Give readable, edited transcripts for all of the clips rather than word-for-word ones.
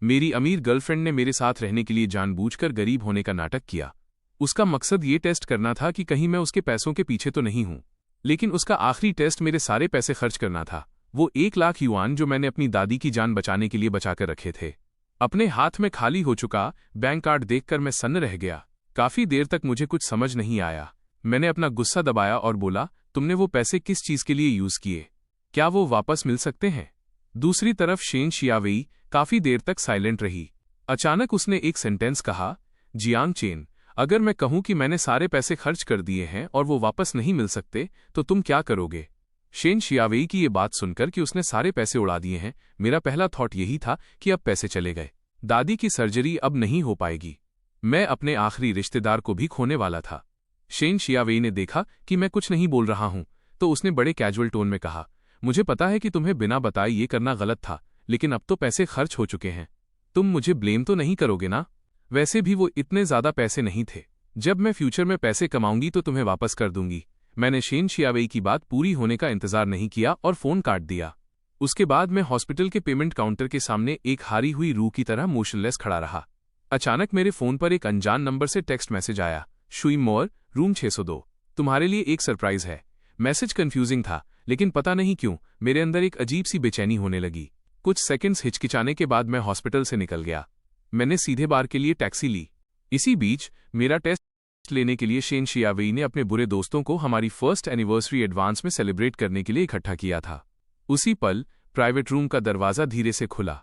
मेरी अमीर गर्लफ्रेंड ने मेरे साथ रहने के लिए जानबूझकर गरीब होने का नाटक किया। उसका मकसद ये टेस्ट करना था कि कहीं मैं उसके पैसों के पीछे तो नहीं हूं। लेकिन उसका आखिरी टेस्ट मेरे सारे पैसे खर्च करना था, वो 1 लाख युआन जो मैंने अपनी दादी की जान बचाने के लिए बचाकर रखे थे। अपने हाथ में खाली हो चुका बैंक कार्ड देखकर मैं सन्न रह गया। काफी देर तक मुझे कुछ समझ नहीं आया। मैंने अपना गुस्सा दबाया और बोला, तुमने वो पैसे किस चीज के लिए यूज किए? क्या वो वापस मिल सकते हैं? दूसरी तरफ शेन शियावेई काफी देर तक साइलेंट रही। अचानक उसने एक सेंटेंस कहा, जियांग चेन, अगर मैं कहूं कि मैंने सारे पैसे खर्च कर दिए हैं और वो वापस नहीं मिल सकते तो तुम क्या करोगे? शेन शियावेई की ये बात सुनकर कि उसने सारे पैसे उड़ा दिए हैं, मेरा पहला थॉट यही था कि अब पैसे चले गए। दादी की सर्जरी अब नहीं हो पाएगी। मैं अपने आखिरी रिश्तेदार को भी खोने वाला था। शेन शियावेई ने देखा कि मैं कुछ नहीं बोल रहा हूं, तो उसने बड़े कैजुअल टोन में कहा, मुझे पता है कि तुम्हें बिना बताए ये करना गलत था, लेकिन अब तो पैसे खर्च हो चुके हैं। तुम मुझे ब्लेम तो नहीं करोगे ना? वैसे भी वो इतने ज्यादा पैसे नहीं थे। जब मैं फ्यूचर में पैसे कमाऊंगी तो तुम्हें वापस कर दूंगी। मैंने शेन शियावेई की बात पूरी होने का इंतजार नहीं किया और फोन काट दिया। उसके बाद मैं हॉस्पिटल के पेमेंट काउंटर के सामने एक हारी हुई रूह की तरह मोशनलेस खड़ा रहा। अचानक मेरे फोन पर एक अनजान नंबर से टेक्स्ट मैसेज आया, शुई मोर, रूम 602, तुम्हारे लिए एक सरप्राइज है। मैसेज कंफ्यूजिंग था, लेकिन पता नहीं क्यों मेरे अंदर एक अजीब सी बेचैनी होने लगी। कुछ सेकंड्स हिचकिचाने के बाद मैं हॉस्पिटल से निकल गया। मैंने सीधे बार के लिए टैक्सी ली। इसी बीच मेरा टेस्ट लेने के लिए शेन शियावेई ने अपने बुरे दोस्तों को हमारी फर्स्ट एनिवर्सरी एडवांस में सेलिब्रेट करने के लिए इकट्ठा किया था। उसी पल प्राइवेट रूम का दरवाजा धीरे से खुला।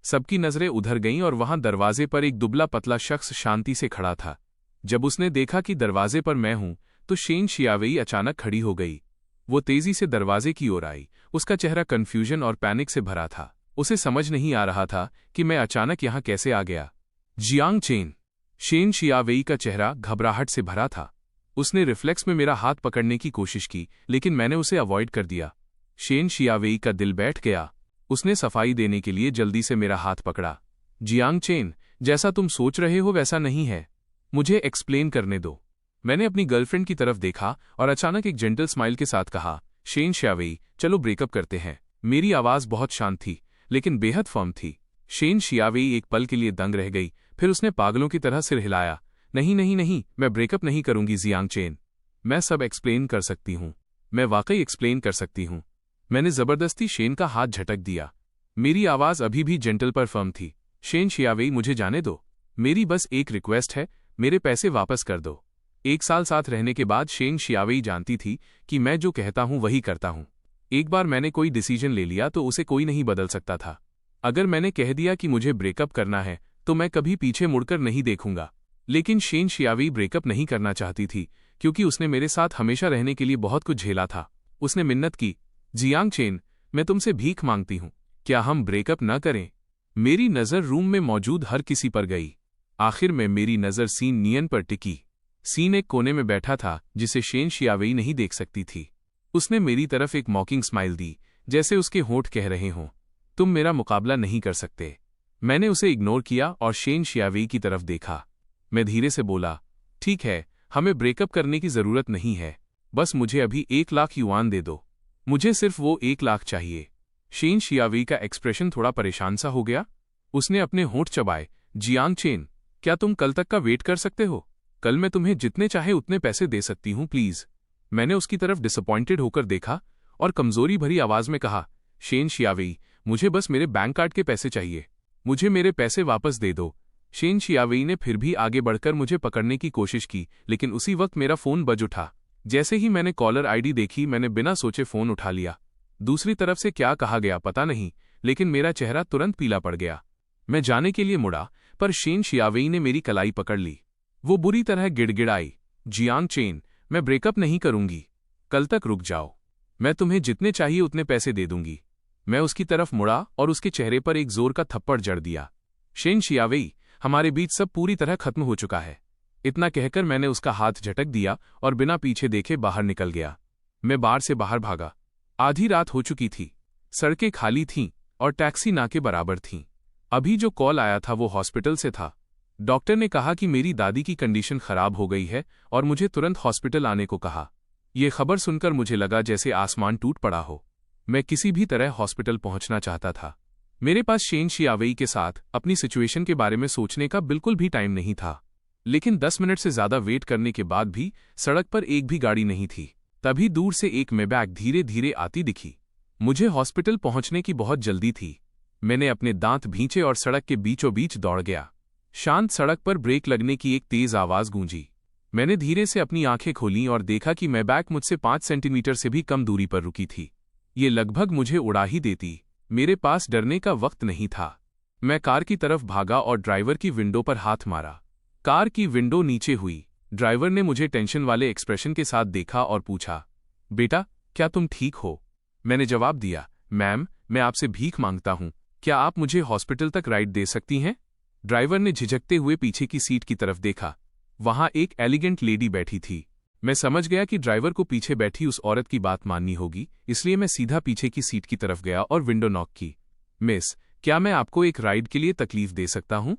सबकी नजरें उधर गईं और वहां दरवाजे पर एक दुबला पतला शख्स शांति से खड़ा था। जब उसने देखा कि दरवाजे पर मैं हूं तो शेन शियावेई अचानक खड़ी हो गई। वो तेजी से दरवाजे की ओर आई। उसका चेहरा कंफ्यूजन और पैनिक से भरा था। उसे समझ नहीं आ रहा था कि मैं अचानक यहां कैसे आ गया। Jiang chain. शेन शियावेई का चेहरा घबराहट से भरा था। उसने रिफ्लेक्स में मेरा हाथ पकड़ने की कोशिश की, लेकिन मैंने उसे अवॉइड कर दिया। शेन शियावेई का दिल बैठ गया। उसने सफाई देने के लिए जल्दी से मेरा हाथ पकड़ा। जियांग चेन, जैसा तुम सोच रहे हो वैसा नहीं है। मुझे एक्सप्लेन करने दो। मैंने अपनी गर्लफ्रेंड की तरफ देखा और अचानक एक जेंटल स्माइल के साथ कहा, शेन शियावेई, चलो ब्रेकअप करते हैं। मेरी आवाज बहुत शांत थी, लेकिन बेहद फर्म थी। शेन शियावेई एक पल के लिए दंग रह गई, फिर उसने पागलों की तरह सिर हिलाया। नहीं नहीं नहीं, मैं ब्रेकअप नहीं करूंगी जियांग चेन। मैं सब एक्सप्लेन कर सकती हूं। मैं वाकई एक्सप्लेन कर सकती हूं। मैंने जबरदस्ती शेन का हाथ झटक दिया। मेरी आवाज अभी भी जेंटल पर फर्म थी। शेन शियावेई, मुझे जाने दो। मेरी बस एक रिक्वेस्ट है, मेरे पैसे वापस कर दो। 1 साल साथ रहने के बाद शेन शियावेई जानती थी कि मैं जो कहता हूं वही करता हूं। एक बार मैंने कोई डिसीजन ले लिया तो उसे कोई नहीं बदल सकता था। अगर मैंने कह दिया कि मुझे ब्रेकअप करना है तो मैं कभी पीछे मुड़कर नहीं देखूंगा। लेकिन शेन शियावेई ब्रेकअप नहीं करना चाहती थी, क्योंकि उसने मेरे साथ हमेशा रहने के लिए बहुत कुछ झेला था। उसने मिन्नत की, जियांग चेन, मैं तुमसे भीख मांगती हूं, क्या हम ब्रेकअप न करें? मेरी नजर रूम में मौजूद हर किसी पर गई। आखिर में मेरी नजर सीन नियन पर टिकी। सीन एक कोने में बैठा था जिसे शेन शियावेई नहीं देख सकती थी। उसने मेरी तरफ एक मॉकिंग स्माइल दी, जैसे उसके होंठ कह रहे हों, तुम मेरा मुकाबला नहीं कर सकते। मैंने उसे इग्नोर किया और शेन शियावेई की तरफ देखा। मैं धीरे से बोला, ठीक है, हमें ब्रेकअप करने की जरूरत नहीं है, बस मुझे अभी 1 लाख युआन दे दो। मुझे सिर्फ वो 1 लाख चाहिए। शेन शियावेई का एक्सप्रेशन थोड़ा परेशान सा हो गया। उसने अपने होंठ चबाए। जियांग चेन, क्या तुम कल तक का वेट कर सकते हो? कल मैं तुम्हें जितने चाहे उतने पैसे दे सकती हूं, प्लीज। मैंने उसकी तरफ डिसअपॉइंटेड होकर देखा और कमजोरी भरी आवाज में कहा, शेन शियावेई, मुझे बस मेरे बैंक कार्ड के पैसे चाहिए। मुझे मेरे पैसे वापस दे दो। शेन शियावेई ने फिर भी आगे बढ़कर मुझे पकड़ने की कोशिश की, लेकिन उसी वक्त मेरा फोन बज उठा। जैसे ही मैंने कॉलर आईडी देखी, मैंने बिना सोचे फोन उठा लिया। दूसरी तरफ से क्या कहा गया पता नहीं, लेकिन मेरा चेहरा तुरंत पीला पड़ गया। मैं जाने के लिए मुड़ा, पर शेन शियावेई ने मेरी कलाई पकड़ ली। वो बुरी तरह गिड़गिड़ाई, जियांग चेन, मैं ब्रेकअप नहीं करूंगी। कल तक रुक जाओ, मैं तुम्हें जितने चाहिए उतने पैसे दे दूंगी। मैं उसकी तरफ मुड़ा और उसके चेहरे पर एक जोर का थप्पड़ जड़ दिया। शेन शियावेई, हमारे बीच सब पूरी तरह खत्म हो चुका है। इतना कहकर मैंने उसका हाथ झटक दिया और बिना पीछे देखे बाहर निकल गया। मैं बार से बाहर भागा। आधी रात हो चुकी थी, सड़कें खाली थीं और टैक्सी ना के बराबर थीं। अभी जो कॉल आया था वो हॉस्पिटल से था। डॉक्टर ने कहा कि मेरी दादी की कंडीशन खराब हो गई है और मुझे तुरंत हॉस्पिटल आने को कहा। ये खबर सुनकर मुझे लगा जैसे आसमान टूट पड़ा हो। मैं किसी भी तरह हॉस्पिटल पहुंचना चाहता था। मेरे पास शेन शियावेई के साथ अपनी सिचुएशन के बारे में सोचने का बिल्कुल भी टाइम नहीं था। लेकिन 10 मिनट से ज्यादा वेट करने के बाद भी सड़क पर एक भी गाड़ी नहीं थी। तभी दूर से एक मेबैक धीरे धीरे आती दिखी। मुझे हॉस्पिटल पहुंचने की बहुत जल्दी थी। मैंने अपने दांत भींचे और सड़क के बीचों बीच दौड़ गया। शांत सड़क पर ब्रेक लगने की एक तेज आवाज गूंजी। मैंने धीरे से अपनी आंखें खोलीं और देखा कि मेबैक मुझसे 5 सेंटीमीटर से भी कम दूरी पर रुकी थी। ये लगभग मुझे उड़ा ही देती। मेरे पास डरने का वक्त नहीं था। मैं कार की तरफ भागा और ड्राइवर की विंडो पर हाथ मारा। कार की विंडो नीचे हुई। ड्राइवर ने मुझे टेंशन वाले एक्सप्रेशन के साथ देखा और पूछा, बेटा क्या तुम ठीक हो? मैंने जवाब दिया, मैम मैं आपसे भीख मांगता हूं, क्या आप मुझे हॉस्पिटल तक राइड दे सकती हैं? ड्राइवर ने झिझकते हुए पीछे की सीट की तरफ देखा। वहां एक एलिगेंट लेडी बैठी थी। मैं समझ गया कि ड्राइवर को पीछे बैठी उस औरत की बात माननी होगी, इसलिए मैं सीधा पीछे की सीट की तरफ गया और विंडो नॉक की। मिस, क्या मैं आपको एक राइड के लिए तकलीफ दे सकता हूं?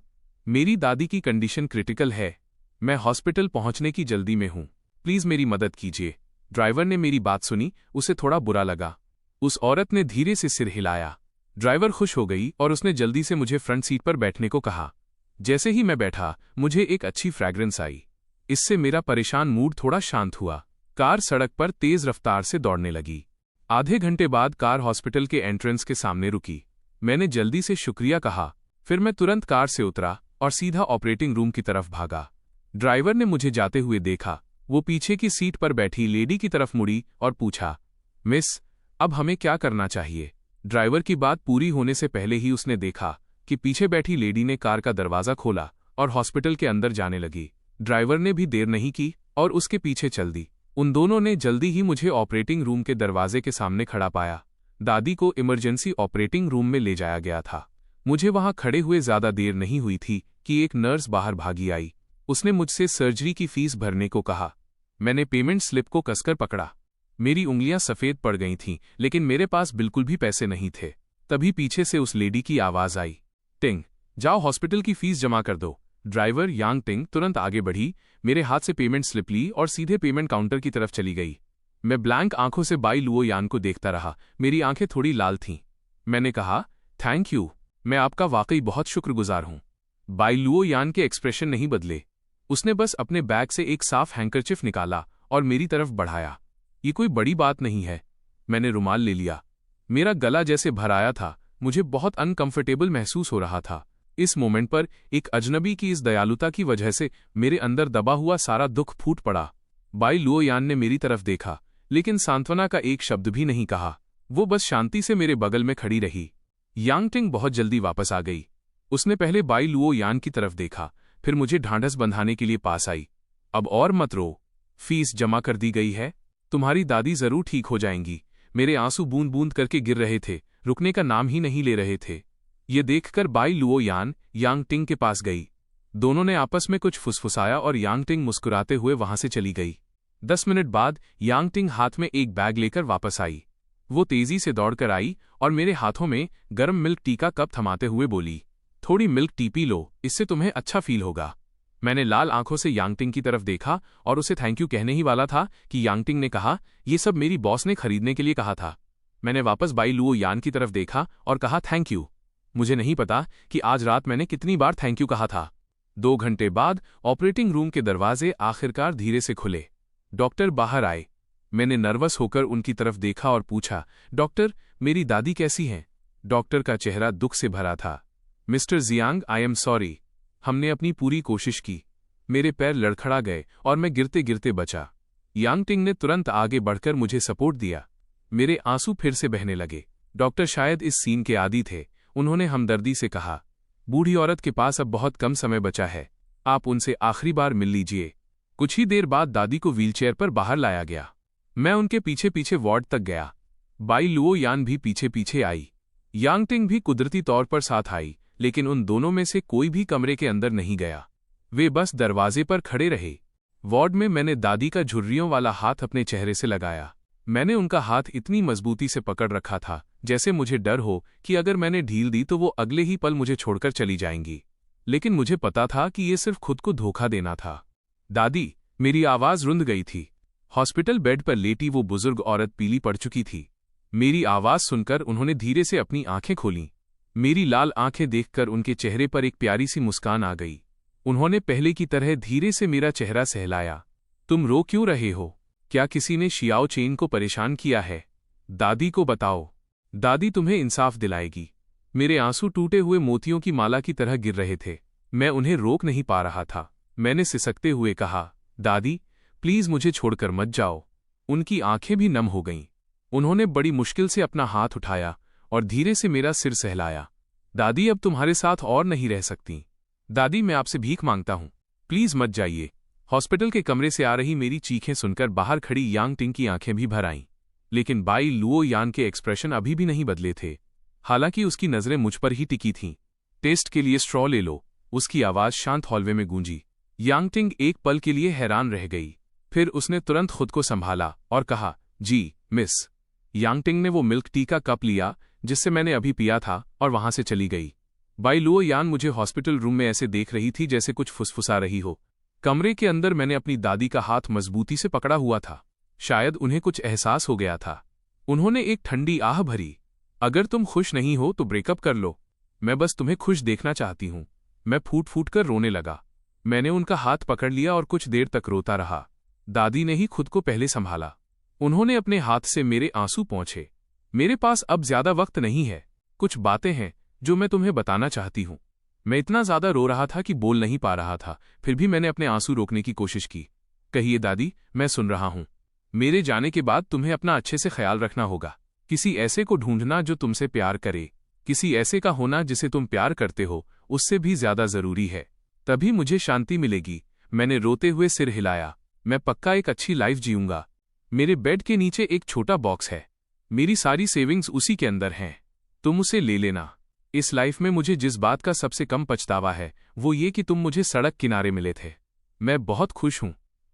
मेरी दादी की कंडीशन क्रिटिकल है। मैं हॉस्पिटल पहुंचने की जल्दी में हूं। प्लीज मेरी मदद कीजिए। ड्राइवर ने मेरी बात सुनी। उसे थोड़ा बुरा लगा। उस औरत ने धीरे से सिर हिलाया। ड्राइवर खुश हो गई और उसने जल्दी से मुझे फ्रंट सीट पर बैठने को कहा। जैसे ही मैं बैठा, मुझे एक अच्छी फ्रैग्रेंस आई। इससे मेरा परेशान मूड थोड़ा शांत हुआ। कार सड़क पर तेज रफ्तार से दौड़ने लगी। आधे घंटे बाद कार हॉस्पिटल के एंट्रेंस के सामने रुकी। मैंने जल्दी से शुक्रिया कहा। फिर मैं तुरंत कार से उतरा और सीधा ऑपरेटिंग रूम की तरफ भागा। ड्राइवर ने मुझे जाते हुए देखा। वो पीछे की सीट पर बैठी लेडी की तरफ मुड़ी और पूछा, मिस, अब हमें क्या करना चाहिए? ड्राइवर की बात पूरी होने से पहले ही उसने देखा कि पीछे बैठी लेडी ने कार का दरवाजा खोला और हॉस्पिटल के अंदर जाने लगी। ड्राइवर ने भी देर नहीं की और उसके पीछे चल दी। उन दोनों ने जल्दी ही मुझे ऑपरेटिंग रूम के दरवाजे के सामने खड़ा पाया। दादी को इमरजेंसी ऑपरेटिंग रूम में ले जाया गया था। मुझे वहां खड़े हुए ज्यादा देर नहीं हुई थी कि एक नर्स बाहर भागी आई। उसने मुझसे सर्जरी की फीस भरने को कहा। मैंने पेमेंट स्लिप को कसकर पकड़ा। मेरी उंगलियां सफेद पड़ गई थीं, लेकिन मेरे पास बिल्कुल भी पैसे नहीं थे। तभी पीछे से उस लेडी की आवाज आई, टिंग, जाओ हॉस्पिटल की फीस जमा कर दो। ड्राइवर यांग टिंग तुरंत आगे बढ़ी, मेरे हाथ से पेमेंट स्लिप ली और सीधे पेमेंट काउंटर की तरफ चली गई। मैं ब्लैंक आंखों से बाई लुओ यान को देखता रहा। मेरी आंखें थोड़ी लाल थीं। मैंने कहा, थैंक यू, मैं आपका वाकई बहुत शुक्रगुजार हूं। बाई लुओ यान के एक्सप्रेशन नहीं बदले। उसने बस अपने बैग से एक साफ हैंकरचिफ निकाला और मेरी तरफ बढ़ाया। ये कोई बड़ी बात नहीं है। मैंने रुमाल ले लिया। मेरा गला जैसे भर आया था। मुझे बहुत अनकंफर्टेबल महसूस हो रहा था। इस मोमेंट पर एक अजनबी की इस दयालुता की वजह से मेरे अंदर दबा हुआ सारा दुख फूट पड़ा। बाई लुओ यान ने मेरी तरफ देखा, लेकिन सांत्वना का एक शब्द भी नहीं कहा। वो बस शांति से मेरे बगल में खड़ी रही। यांग टिंग बहुत जल्दी वापस आ गई। उसने पहले बाई लुओ यान की तरफ देखा, फिर मुझे ढांढस बंधाने के लिए पास आई। अब और मत रो, फीस जमा कर दी गई है, तुम्हारी दादी जरूर ठीक हो जाएंगी। मेरे आंसू बूंद बूंद करके गिर रहे थे, रुकने का नाम ही नहीं ले रहे थे। ये देखकर बाई लुओ यान यांग टिंग के पास गई। दोनों ने आपस में कुछ फुसफुसाया और यांग टिंग मुस्कुराते हुए वहां से चली गई। 10 मिनट बाद यांग टिंग हाथ में एक बैग लेकर वापस आई। वो तेजी से दौड़कर आई और मेरे हाथों में गर्म मिल्क टी का कप थमाते हुए बोली, थोड़ी मिल्क टी पी लो, इससे तुम्हें अच्छा फील होगा। मैंने लाल आंखों से यांग टिंग की तरफ देखा और उसे थैंक यू कहने ही वाला था कि यांग टिंग ने कहा, ये सब मेरी बॉस ने खरीदने के लिए कहा था। मैंने वापस बाई लुओ यान की तरफ देखा और कहा, थैंक यू। मुझे नहीं पता कि आज रात मैंने कितनी बार थैंक यू कहा था। 2 घंटे बाद ऑपरेटिंग रूम के दरवाजे आखिरकार धीरे से खुले। डॉक्टर बाहर आए। मैंने नर्वस होकर उनकी तरफ देखा और पूछा, डॉक्टर, मेरी दादी कैसी हैं? डॉक्टर का चेहरा दुख से भरा था। Mister Jiang, I am sorry. हमने अपनी पूरी कोशिश की। मेरे पैर लड़खड़ा गए और मैं गिरते गिरते बचा। यांग टिंग ने तुरंत आगे बढ़कर मुझे सपोर्ट दिया। मेरे आंसू फिर से बहने लगे। डॉक्टर शायद इस सीन के आदी थे। उन्होंने हमदर्दी से कहा, बूढ़ी औरत के पास अब बहुत कम समय बचा है, आप उनसे आखिरी बार मिल लीजिए। कुछ ही देर बाद दादी को व्हीलचेयर पर बाहर लाया गया। मैं उनके पीछे पीछे वार्ड तक गया। बाई लुओ यान भी पीछे पीछे आई। यांग टिंग भी कुदरती तौर पर साथ आई, लेकिन उन दोनों में से कोई भी कमरे के अंदर नहीं गया। वे बस दरवाजे पर खड़े रहे। वार्ड में मैंने दादी का झुर्रियों वाला हाथ अपने चेहरे से लगाया। मैंने उनका हाथ इतनी मजबूती से पकड़ रखा था जैसे मुझे डर हो कि अगर मैंने ढील दी तो वो अगले ही पल मुझे छोड़कर चली जाएंगी। लेकिन मुझे पता था कि ये सिर्फ खुद को धोखा देना था। दादी, मेरी आवाज रुंध गई थी। हॉस्पिटल बेड पर लेटी वो बुजुर्ग औरत पीली पड़ चुकी थी। मेरी आवाज सुनकर उन्होंने धीरे से अपनी आंखें खोलीं। मेरी लाल आंखें देखकर उनके चेहरे पर एक प्यारी सी मुस्कान आ गई। उन्होंने पहले की तरह धीरे से मेरा चेहरा सहलाया। तुम रो क्यों रहे हो? क्या किसी ने शियाओ चेन को परेशान किया है? दादी को बताओ। दादी तुम्हें इंसाफ दिलाएगी। मेरे आंसू टूटे हुए मोतियों की माला की तरह गिर रहे थे। मैं उन्हें रोक नहीं पा रहा था। मैंने सिसकते हुए कहा, दादी प्लीज मुझे छोड़कर मत जाओ। उनकी आंखें भी नम हो गईं। उन्होंने बड़ी मुश्किल से अपना हाथ उठाया और धीरे से मेरा सिर सहलाया। दादी अब तुम्हारे साथ और नहीं रह सकती। दादी मैं आपसे भीख मांगता हूं, प्लीज मत जाइए। हॉस्पिटल के कमरे से आ रही मेरी चीखें सुनकर बाहर खड़ी यांग टिंग की आंखें भी भर आईं। लेकिन बाई लुओ यान के एक्सप्रेशन अभी भी नहीं बदले थे। हालांकि उसकी नजरें मुझ पर ही टिकी थीं। टेस्ट के लिए स्ट्रॉ ले लो, उसकी आवाज शांत हॉलवे में गूंजी। यांग टिंग एक पल के लिए हैरान रह गई। फिर उसने तुरंत खुद को संभाला और कहा, जी मिस। यांग टिंग ने वो मिल्क टी का कप लिया जिससे मैंने अभी पिया था और वहां से चली गई। बाई लुओ यान मुझे हॉस्पिटल रूम में ऐसे देख रही थी जैसे कुछ फुसफुसा रही हो। कमरे के अंदर मैंने अपनी दादी का हाथ मजबूती से पकड़ा हुआ था। शायद उन्हें कुछ एहसास हो गया था। उन्होंने एक ठंडी आह भरी। अगर तुम खुश नहीं हो तो ब्रेकअप कर लो। मैं बस तुम्हें खुश देखना चाहती हूं। मैं फूट फूट कर रोने लगा। मैंने उनका हाथ पकड़ लिया और कुछ देर तक रोता रहा। दादी ने ही खुद को पहले संभाला। उन्होंने अपने हाथ से मेरे आंसू पोंछे। मेरे पास अब ज्यादा वक्त नहीं है। कुछ बातें हैं जो मैं तुम्हें बताना चाहती हूं। मैं इतना ज्यादा रो रहा था कि बोल नहीं पा रहा था, फिर भी मैंने अपने आंसू रोकने की कोशिश की। कहिए दादी, मैं सुन रहा हूं। मेरे जाने के बाद तुम्हें अपना अच्छे से ख्याल रखना होगा। किसी ऐसे को ढूंढना जो तुमसे प्यार करे। किसी ऐसे का होना जिसे तुम प्यार करते हो, उससे भी ज्यादा जरूरी है। तभी मुझे शांति मिलेगी। मैंने रोते हुए सिर हिलाया। मैं पक्का एक अच्छी लाइफ जीऊंगा। मेरे बेड के नीचे एक छोटा बॉक्स है। मेरी सारी सेविंग्स उसी के अंदर हैं। तुम उसे ले लेना। इस लाइफ में मुझे जिस बात का सबसे कम पछतावा है वो ये कि तुम मुझे सड़क किनारे मिले थे। मैं बहुत खुश हूं।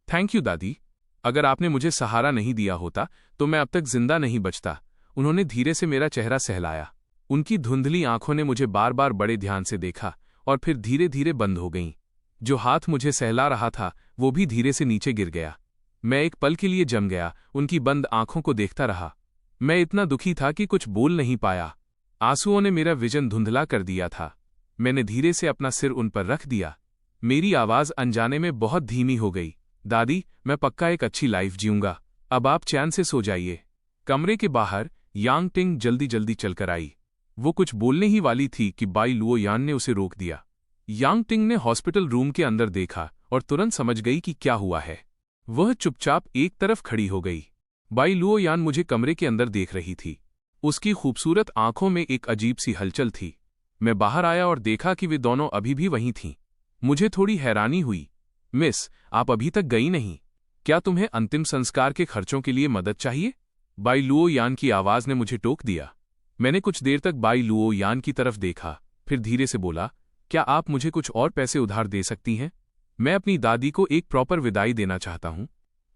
थैंक यू दादी। अगर आपने मुझे सहारा नहीं दिया होता तो मैं अब तक जिंदा नहीं बचता। उन्होंने धीरे से मेरा चेहरा सहलाया। उनकी धुंधली आंखों ने मुझे बार बार बड़े ध्यान से देखा और फिर धीरे धीरे बंद हो गईं। जो हाथ मुझे सहला रहा था वो भी धीरे से नीचे गिर गया। मैं एक पल के लिए जम गया, उनकी बंद आंखों को देखता रहा। मैं इतना दुखी था कि कुछ बोल नहीं पाया। आंसुओं ने मेरा विजन धुंधला कर दिया था। मैंने धीरे से अपना सिर उन पर रख दिया। मेरी आवाज अनजाने में बहुत धीमी हो गई। दादी, मैं पक्का एक अच्छी लाइफ जीऊंगा। अब आप चैन से सो जाइए। कमरे के बाहर यांग टिंग जल्दी जल्दी चलकर आई। वो कुछ बोलने ही वाली थी कि बाई लुओ यान ने उसे रोक दिया। यांग टिंग ने हॉस्पिटल रूम के अंदर देखा और तुरंत समझ गई कि क्या हुआ है। वह चुपचाप एक तरफ खड़ी हो गई। बाई लुओ यान मुझे कमरे के अंदर देख रही थी। उसकी खूबसूरत आंखों में एक अजीब सी हलचल थी। मैं बाहर आया और देखा कि वे दोनों अभी भी वहीं थीं। मुझे थोड़ी हैरानी हुई। मिस, आप अभी तक गई नहीं। क्या तुम्हें अंतिम संस्कार के खर्चों के लिए मदद चाहिए? बाई लुओ यान की आवाज ने मुझे टोक दिया। मैंने कुछ देर तक बाई लुओ यान की तरफ देखा, फिर धीरे से बोला, क्या आप मुझे कुछ और पैसे उधार दे सकती हैं? मैं अपनी दादी को एक प्रॉपर विदाई देना चाहता हूं।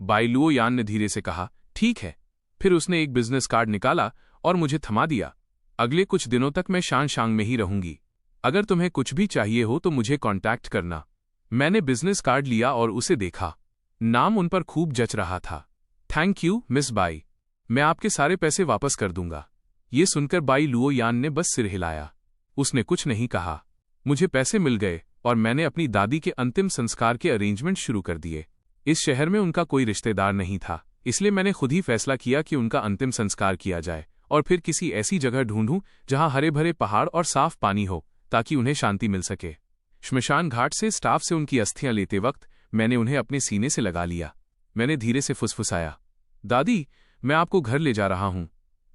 बाई लुओ यान ने धीरे से कहा, ठीक है। फिर उसने एक बिजनेस कार्ड निकाला और मुझे थमा दिया। अगले कुछ दिनों तक मैं शांग में ही रहूंगी। अगर तुम्हें कुछ भी चाहिए हो तो मुझे कांटेक्ट करना। मैंने बिजनेस कार्ड लिया और उसे देखा। नाम उन पर खूब जच रहा था। थैंक यू मिस बाई, मैं आपके सारे पैसे वापस कर दूंगा। ये सुनकर बाई लुओ यान ने बस सिर हिलाया। उसने कुछ नहीं कहा। मुझे पैसे मिल गए और मैंने अपनी दादी के अंतिम संस्कार के अरेंजमेंट शुरू कर दिए। इस शहर में उनका कोई रिश्तेदार नहीं था, इसलिए मैंने खुद ही फैसला किया कि उनका अंतिम संस्कार किया जाए और फिर किसी ऐसी जगह ढूंढूं जहां हरे भरे पहाड़ और साफ पानी हो ताकि उन्हें शांति मिल सके। श्मशान घाट से स्टाफ से उनकी अस्थियां लेते वक्त मैंने उन्हें अपने सीने से लगा लिया। मैंने धीरे से फुसफुसाया, दादी, मैं आपको घर ले जा रहा हूं।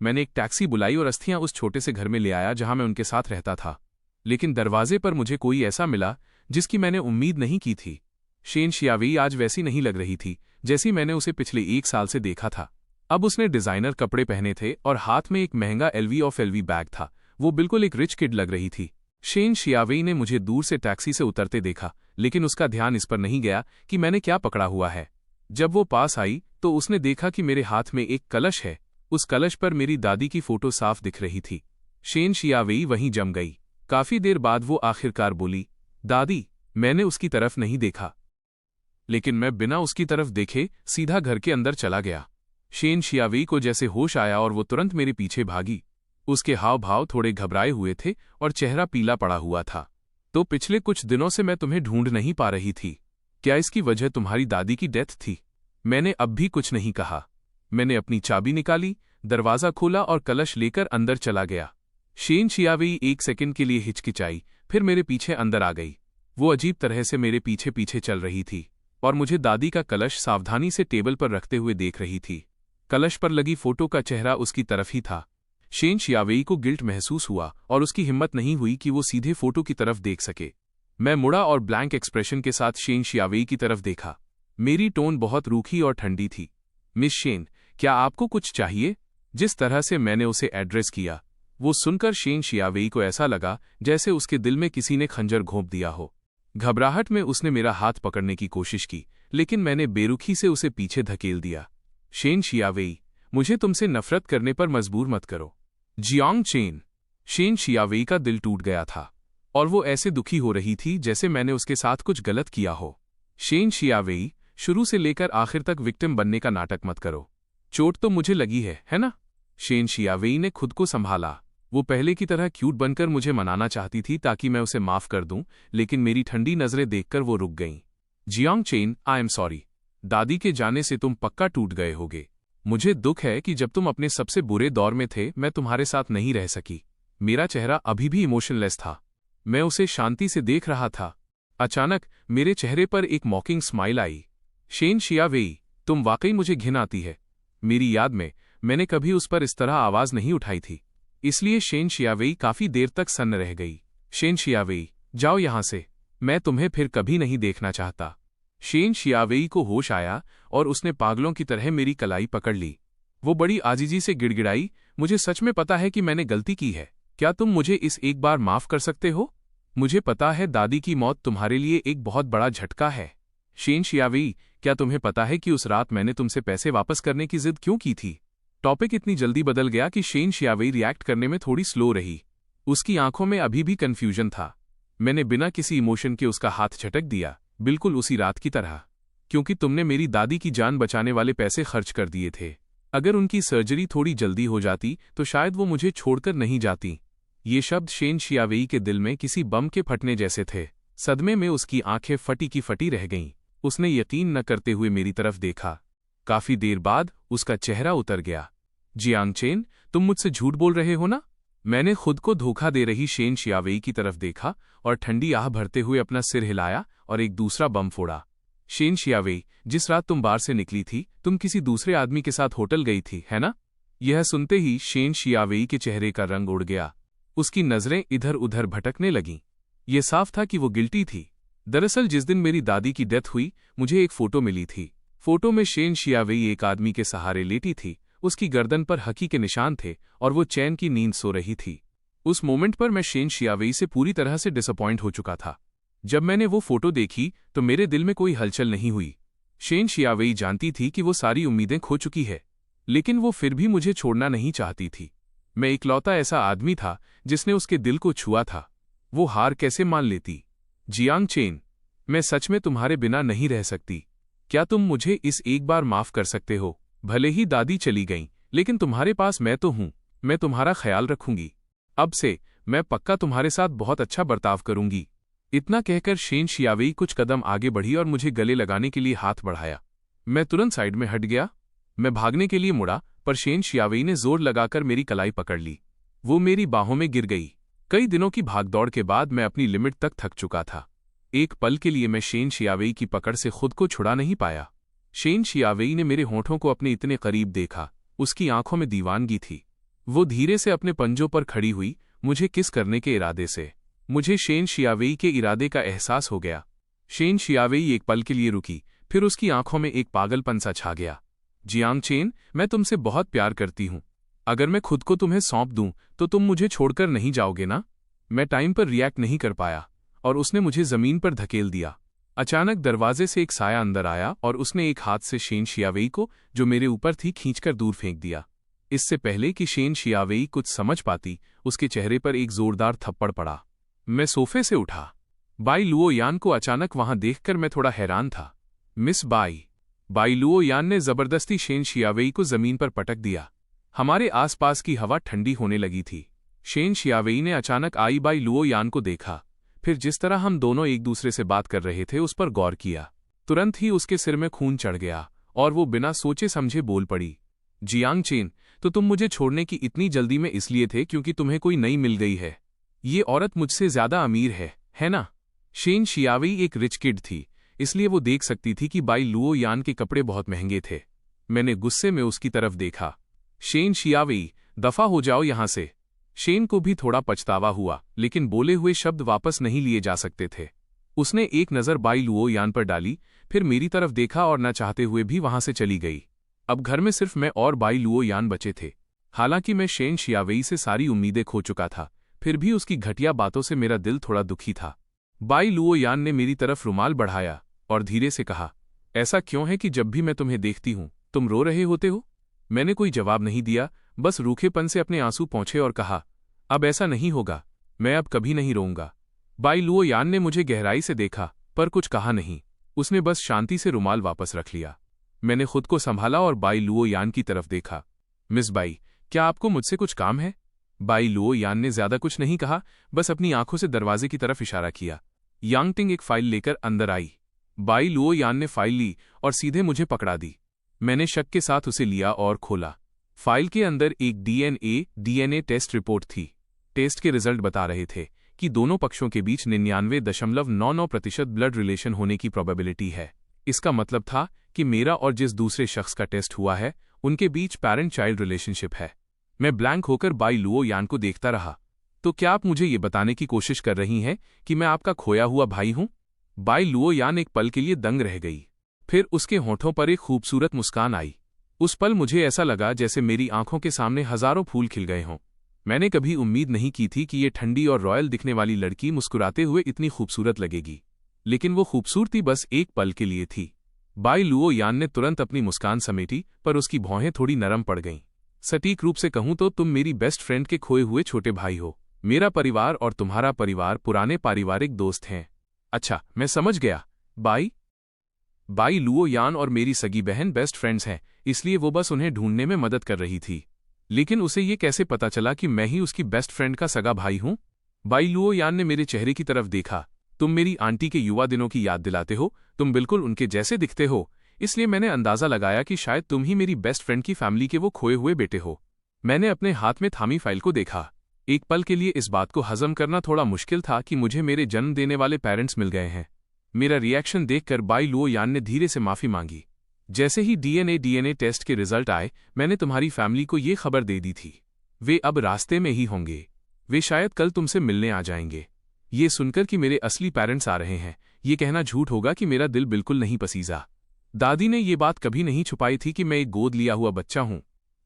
मैंने एक टैक्सी बुलाई और अस्थियां उस छोटे से घर में ले आया जहां मैं उनके साथ रहता था। लेकिन दरवाजे पर मुझे कोई ऐसा मिला जिसकी मैंने उम्मीद नहीं की थी। शेन शियावेई आज वैसी नहीं लग रही थी जैसी मैंने उसे पिछले 1 साल से देखा था। अब उसने डिजाइनर कपड़े पहने थे और हाथ में एक महंगा LV बैग था। वो बिल्कुल एक रिच किड लग रही थी। शेन शियावेई ने मुझे दूर से टैक्सी से उतरते देखा, लेकिन उसका ध्यान इस पर नहीं गया कि मैंने क्या पकड़ा हुआ है। जब वो पास आई तो उसने देखा कि मेरे हाथ में एक कलश है। उस कलश पर मेरी दादी की फोटो साफ दिख रही थी। शेन शियावेई वहीं जम गई। काफी देर बाद वो आखिरकार बोली, दादी। मैंने उसकी तरफ नहीं देखा, लेकिन मैं बिना उसकी तरफ देखे सीधा घर के अंदर चला गया। शेन शियावेई को जैसे होश आया और वो तुरंत मेरे पीछे भागी। उसके हाव भाव थोड़े घबराए हुए थे और चेहरा पीला पड़ा हुआ था। तो पिछले कुछ दिनों से मैं तुम्हें ढूंढ नहीं पा रही थी। क्या इसकी वजह तुम्हारी दादी की डेथ थी? मैंने अब भी कुछ नहीं कहा। मैंने अपनी चाबी निकाली, दरवाज़ा खोला और कलश लेकर अंदर चला गया। शेन शियावेई 1 सेकंड के लिए हिचकिचाई, फिर मेरे पीछे अंदर आ गई। वो अजीब तरह से मेरे पीछे पीछे चल रही थी और मुझे दादी का कलश सावधानी से टेबल पर रखते हुए देख रही थी। कलश पर लगी फोटो का चेहरा उसकी तरफ ही था। शेन शियावेई को गिल्ट महसूस हुआ और उसकी हिम्मत नहीं हुई कि वो सीधे फोटो की तरफ देख सके। मैं मुड़ा और ब्लैंक एक्सप्रेशन के साथ शेन शियावेई की तरफ देखा। मेरी टोन बहुत रूखी और ठंडी थी। मिस शेन, क्या आपको कुछ चाहिए? जिस तरह से मैंने उसे एड्रेस किया, वो सुनकर शेन शियावेई को ऐसा लगा जैसे उसके दिल में किसी ने खंजर घोंप दिया हो। घबराहट में उसने मेरा हाथ पकड़ने की कोशिश की, लेकिन मैंने बेरुखी से उसे पीछे धकेल दिया। शेन शियावेई, मुझे तुमसे नफरत करने पर मजबूर मत करो। Jiang chain. शेन शियावेई का दिल टूट गया था और वो ऐसे दुखी हो रही थी जैसे मैंने उसके साथ कुछ गलत किया हो। शेन शियावेई, शुरू से लेकर आखिर तक विक्टिम बनने का नाटक मत करो। चोट तो मुझे लगी है ना? शेन शियावेई ने खुद को संभाला। वो पहले की तरह क्यूट बनकर मुझे मनाना चाहती थी ताकि मैं उसे माफ कर दूं, लेकिन मेरी ठंडी नजरें देखकर वो रुक गईं। Jiang chain, I am sorry. दादी के जाने से तुम पक्का टूट गए होगे। मुझे दुख है कि जब तुम अपने सबसे बुरे दौर में थे मैं तुम्हारे साथ नहीं रह सकी। मेरा चेहरा अभी भी इमोशनलेस था। मैं उसे शांति से देख रहा था। अचानक मेरे चेहरे पर एक मॉकिंग स्माइल आई। शेन शियावेई, तुम वाकई मुझे घिन आती है। मेरी याद में मैंने कभी उस पर इस तरह आवाज नहीं उठाई थी। इसलिए शेन शियावेई काफी देर तक सन्न रह गई। शेन शियावेई, जाओ यहां से। मैं तुम्हें फिर कभी नहीं देखना चाहता। शेन शियावेई को होश आया और उसने पागलों की तरह मेरी कलाई पकड़ ली। वो बड़ी आजीजी से गिड़गिड़ाई, मुझे सच में पता है कि मैंने गलती की है। क्या तुम मुझे इस एक बार माफ कर सकते हो? मुझे पता है दादी की मौत तुम्हारे लिए एक बहुत बड़ा झटका है। शेन शियावेई, क्या तुम्हें पता है कि उस रात मैंने तुमसे पैसे वापस करने की जिद क्यों की थी? टॉपिक इतनी जल्दी बदल गया कि शेन शियावेई रिएक्ट करने में थोड़ी स्लो रही। उसकी आंखों में अभी भी कन्फ्यूजन था। मैंने बिना किसी इमोशन के उसका हाथ झटक दिया, बिल्कुल उसी रात की तरह। क्योंकि तुमने मेरी दादी की जान बचाने वाले पैसे खर्च कर दिए थे। अगर उनकी सर्जरी थोड़ी जल्दी हो जाती तो शायद वो मुझे छोड़कर नहीं जाती। ये शब्द शेन शियावेई के दिल में किसी बम के फटने जैसे थे। सदमे में उसकी आंखें फटी की फटी रह गईं। उसने यकीन न करते हुए मेरी तरफ देखा। काफी देर बाद उसका चेहरा उतर गया। जियांग चेन, तुम मुझसे झूठ बोल रहे हो ना? मैंने खुद को धोखा दे रही शेन शियावेई की तरफ देखा और ठंडी आह भरते हुए अपना सिर हिलाया और एक दूसरा बम फोड़ा। शेन शियावेई, जिस रात तुम बार से निकली थी तुम किसी दूसरे आदमी के साथ होटल गई थी, है ना? यह सुनते ही शेन शियावेई के चेहरे का रंग उड़ गया। उसकी नजरें इधर उधर भटकने लगीं। यह साफ था कि वो गिल्टी थी। दरअसल जिस दिन मेरी दादी की डेथ हुई मुझे एक फोटो मिली थी। फोटो में शेन शियावेई एक आदमी के सहारे लेटी थी। उसकी गर्दन पर हकी के निशान थे और वो चैन की नींद सो रही थी। उस मोमेंट पर मैं शेन शियावेई से पूरी तरह से डिसअपॉइंट हो चुका था। जब मैंने वो फोटो देखी तो मेरे दिल में कोई हलचल नहीं हुई। शेन शियावेई जानती थी कि वो सारी उम्मीदें खो चुकी है, लेकिन वो फिर भी मुझे छोड़ना नहीं चाहती थी। मैं इकलौता ऐसा आदमी था जिसने उसके दिल को छुआ था। वो हार कैसे मान लेती? जियांग चेन, मैं सच में तुम्हारे बिना नहीं रह सकती। क्या तुम मुझे इस एक बार माफ कर सकते हो? भले ही दादी चली गईं, लेकिन तुम्हारे पास मैं तो हूं। मैं तुम्हारा ख्याल रखूंगी। अब से मैं पक्का तुम्हारे साथ बहुत अच्छा बर्ताव करूंगी। इतना कहकर शेन शियावेई कुछ कदम आगे बढ़ी और मुझे गले लगाने के लिए हाथ बढ़ाया। मैं तुरंत साइड में हट गया। मैं भागने के लिए मुड़ा, पर शेन शियावेई ने जोर लगाकर मेरी कलाई पकड़ ली। वो मेरी बाहों में गिर गई। कई दिनों की भागदौड़ के बाद मैं अपनी लिमिट तक थक चुका था। एक पल के लिए मैं शेन शियावेई की पकड़ से खुद को छुड़ा नहीं पाया। शेन शियावेई ने मेरे होठों को अपने इतने करीब देखा। उसकी आंखों में दीवानगी थी। वो धीरे से अपने पंजों पर खड़ी हुई, मुझे किस करने के इरादे से। मुझे शेन शियावेई के इरादे का एहसास हो गया। शेन शियावेई एक पल के लिए रुकी, फिर उसकी आंखों में एक पागलपन सा छा गया। जियांग चेन, मैं तुमसे बहुत प्यार करती हूं। अगर मैं खुद को तुम्हें सौंप दूं तो तुम मुझे छोड़कर नहीं जाओगे ना? मैं टाइम पर रिएक्ट नहीं कर पाया और उसने मुझे जमीन पर धकेल दिया। अचानक दरवाजे से एक साया अंदर आया और उसने एक हाथ से शेन शियावेई को, जो मेरे ऊपर थी, खींचकर दूर फेंक दिया। इससे पहले कि शेन शियावेई कुछ समझ पाती, उसके चेहरे पर एक जोरदार थप्पड़ पड़ा। मैं सोफे से उठा। बाई लुओ यान को अचानक वहां देखकर मैं थोड़ा हैरान था। मिस बाई लुओ यान ने जबरदस्ती शेन शियावेई को जमीन पर पटक दिया। हमारे आसपास की हवा ठंडी होने लगी थी। शेन शियावेई ने अचानक आई बाई लुओ यान को देखा, फिर जिस तरह हम दोनों एक दूसरे से बात कर रहे थे उस पर गौर किया। तुरंत ही उसके सिर में खून चढ़ गया और वो बिना सोचे समझे बोल पड़ी, जियांग चेन, तो तुम मुझे छोड़ने की इतनी जल्दी में इसलिए थे क्योंकि तुम्हें कोई नई मिल गई है। ये औरत मुझसे ज्यादा अमीर है ना? शेन शियावेई एक रिच किड थी, इसलिए वो देख सकती थी कि बाई लुओ यान के कपड़े बहुत महंगे थे। मैंने गुस्से में उसकी तरफ देखा। शेन शियावेई, दफा हो जाओ यहां से। शेन को भी थोड़ा पछतावा हुआ, लेकिन बोले हुए शब्द वापस नहीं लिए जा सकते थे। उसने एक नज़र बाई लुओ यान पर डाली, फिर मेरी तरफ देखा और न चाहते हुए भी वहां से चली गई। अब घर में सिर्फ मैं और बाई लुओ यान बचे थे। हालांकि मैं शेन शियावेई से सारी उम्मीदें खो चुका था, फिर भी उसकी घटिया बातों से मेरा दिल थोड़ा दुखी था। बाई लुओ यान ने मेरी तरफ रुमाल बढ़ाया और धीरे से कहा, ऐसा क्यों है कि जब भी मैं तुम्हें देखती हूं तुम रो रहे होते हो? मैंने कोई जवाब नहीं दिया, बस रूखेपन से अपने आंसू पोंछे और कहा, अब ऐसा नहीं होगा, मैं अब कभी नहीं रोऊंगा। बाई लुओ यान ने मुझे गहराई से देखा पर कुछ कहा नहीं। उसने बस शांति से रुमाल वापस रख लिया। मैंने खुद को संभाला और बाई लुओ यान की तरफ देखा। मिस बाई, क्या आपको मुझसे कुछ काम है? बाई लुओ यान ने ज्यादा कुछ नहीं कहा, बस अपनी आंखों से दरवाजे की तरफ इशारा किया। यांगटिंग एक फाइल लेकर अंदर आई। बाई लुओ यान ने फाइल ली और सीधे मुझे पकड़ा दी। मैंने शक के साथ उसे लिया और खोला। फाइल के अंदर एक डीएनए टेस्ट रिपोर्ट थी। टेस्ट के रिजल्ट बता रहे थे कि दोनों पक्षों के बीच 99.99% ब्लड रिलेशन होने की प्रोबेबिलिटी है। इसका मतलब था कि मेरा और जिस दूसरे शख्स का टेस्ट हुआ है उनके बीच पेरेंट चाइल्ड रिलेशनशिप है। मैं ब्लैंक होकर बाई लुओ यान को देखता रहा। तो क्या आप मुझे ये बताने की कोशिश कर रही हैं कि मैं आपका खोया हुआ भाई हूं? बाई लुओ यान एक पल के लिए दंग रह गई, फिर उसके होठों पर एक खूबसूरत मुस्कान आई। उस पल मुझे ऐसा लगा जैसे मेरी आंखों के सामने हजारों फूल खिल गए हों। मैंने कभी उम्मीद नहीं की थी कि ये ठंडी और रॉयल दिखने वाली लड़की मुस्कुराते हुए इतनी खूबसूरत लगेगी, लेकिन वो खूबसूरती बस एक पल के लिए थी। बाई लुओ यान ने तुरंत अपनी मुस्कान समेटी, पर उसकी भौहें थोड़ी नरम पड़ गईं। सटीक रूप से कहूं तो तुम मेरी बेस्ट फ्रेंड के खोए हुए छोटे भाई हो। मेरा परिवार और तुम्हारा परिवार पुराने पारिवारिक दोस्त हैं। अच्छा, मैं समझ गया। बाई लुओ यान और मेरी सगी बहन बेस्ट फ्रेंड्स हैं, इसलिए वो बस उन्हें ढूंढने में मदद कर रही थी। लेकिन उसे ये कैसे पता चला कि मैं ही उसकी बेस्ट फ्रेंड का सगा भाई हूं? बाई लुओ यान ने मेरे चेहरे की तरफ देखा। तुम मेरी आंटी के युवा दिनों की याद दिलाते हो, तुम बिल्कुल उनके जैसे दिखते हो, इसलिए मैंने अंदाजा लगाया कि शायद तुम ही मेरी बेस्ट फ्रेंड की फैमिली के वो खोए हुए बेटे हो। मैंने अपने हाथ में थामी फाइल को देखा। एक पल के लिए इस बात को हजम करना थोड़ा मुश्किल था कि मुझे मेरे जन्म देने वाले पेरेंट्स मिल गए हैं। मेरा रिएक्शन देखकर बाई लुओ यान ने धीरे से माफी मांगी। जैसे ही डीएनए टेस्ट के रिजल्ट आए, मैंने तुम्हारी फैमिली को ये खबर दे दी थी। वे अब रास्ते में ही होंगे। वे शायद कल तुमसे मिलने आ जाएंगे। ये सुनकर कि मेरे असली पेरेंट्स आ रहे हैं, ये कहना झूठ होगा कि मेरा दिल बिल्कुल नहीं पसीजा। दादी ने ये बात कभी नहीं छुपाई थी कि मैं एक गोद लिया हुआ बच्चा हूं।